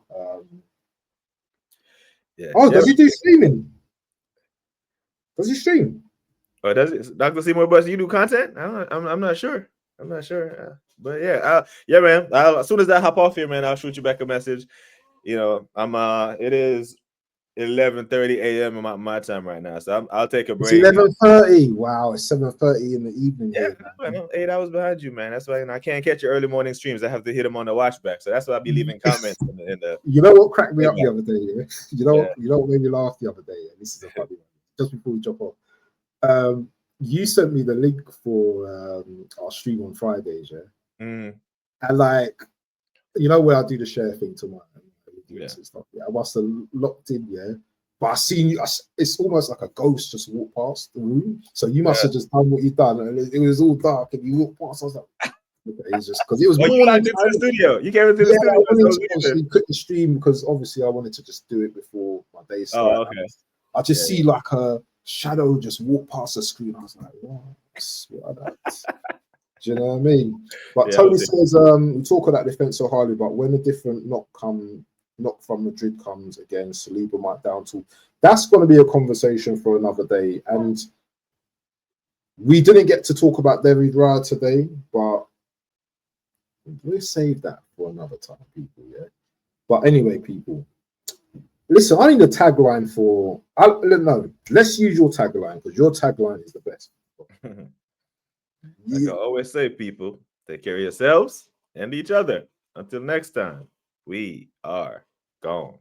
[SPEAKER 4] Does he do streaming? Does he stream?
[SPEAKER 3] Oh, does it? Dr. Seymour Bus, you do content? I'm not sure. But yeah, man. As soon as I hop off here, man, I'll shoot you back a message. It is 11:30 a.m. my time right now, so I'll take a
[SPEAKER 4] It's
[SPEAKER 3] break.
[SPEAKER 4] 11:30. Wow, it's 7:30 in the evening.
[SPEAKER 3] Yeah,
[SPEAKER 4] Here, man.
[SPEAKER 3] I'm 8 hours behind you, man. That's why I can't catch your early morning streams. I have to hit them on the watchback. So that's why I'll be leaving comments in the
[SPEAKER 4] You know what cracked me up
[SPEAKER 3] Yeah.
[SPEAKER 4] the other day? Yeah? You know what made me laugh the other day? Yeah? This is a funny one. Just before we jump off, you sent me the link for our stream on Fridays, yeah.
[SPEAKER 3] Mm,
[SPEAKER 4] And like, you know where I do the share thing tomorrow,
[SPEAKER 3] Yeah.
[SPEAKER 4] and stuff. Yeah, I must have locked in, yeah. But I seen you. It's almost like a ghost just walked past the room. So you must have just done what you've done, and it was all dark, and you walked past. I was like, okay, it's just because it was
[SPEAKER 3] Oh, you
[SPEAKER 4] morning
[SPEAKER 3] logged into the
[SPEAKER 4] time.
[SPEAKER 3] studio. You came into the
[SPEAKER 4] Yeah,
[SPEAKER 3] studio.
[SPEAKER 4] I wanted
[SPEAKER 3] So
[SPEAKER 4] to obviously quit the stream because obviously I wanted to just do it before my day started.
[SPEAKER 3] Oh, okay.
[SPEAKER 4] I just see like a shadow just walk past the screen. I was like, what? Do you know what I mean? But
[SPEAKER 3] Yeah,
[SPEAKER 4] Tony says, we talk of that defense so highly, but when a different knock from Madrid comes again, Saliba might down to. That's going to be a conversation for another day. And we didn't get to talk about David Raya today, but we'll save that for another time, people. Yeah. But anyway, people, listen. I need a tagline for. No, let's use your tagline because your tagline is the best.
[SPEAKER 3] Like I always say, people, take care of yourselves and each other. Until next time, we are gone.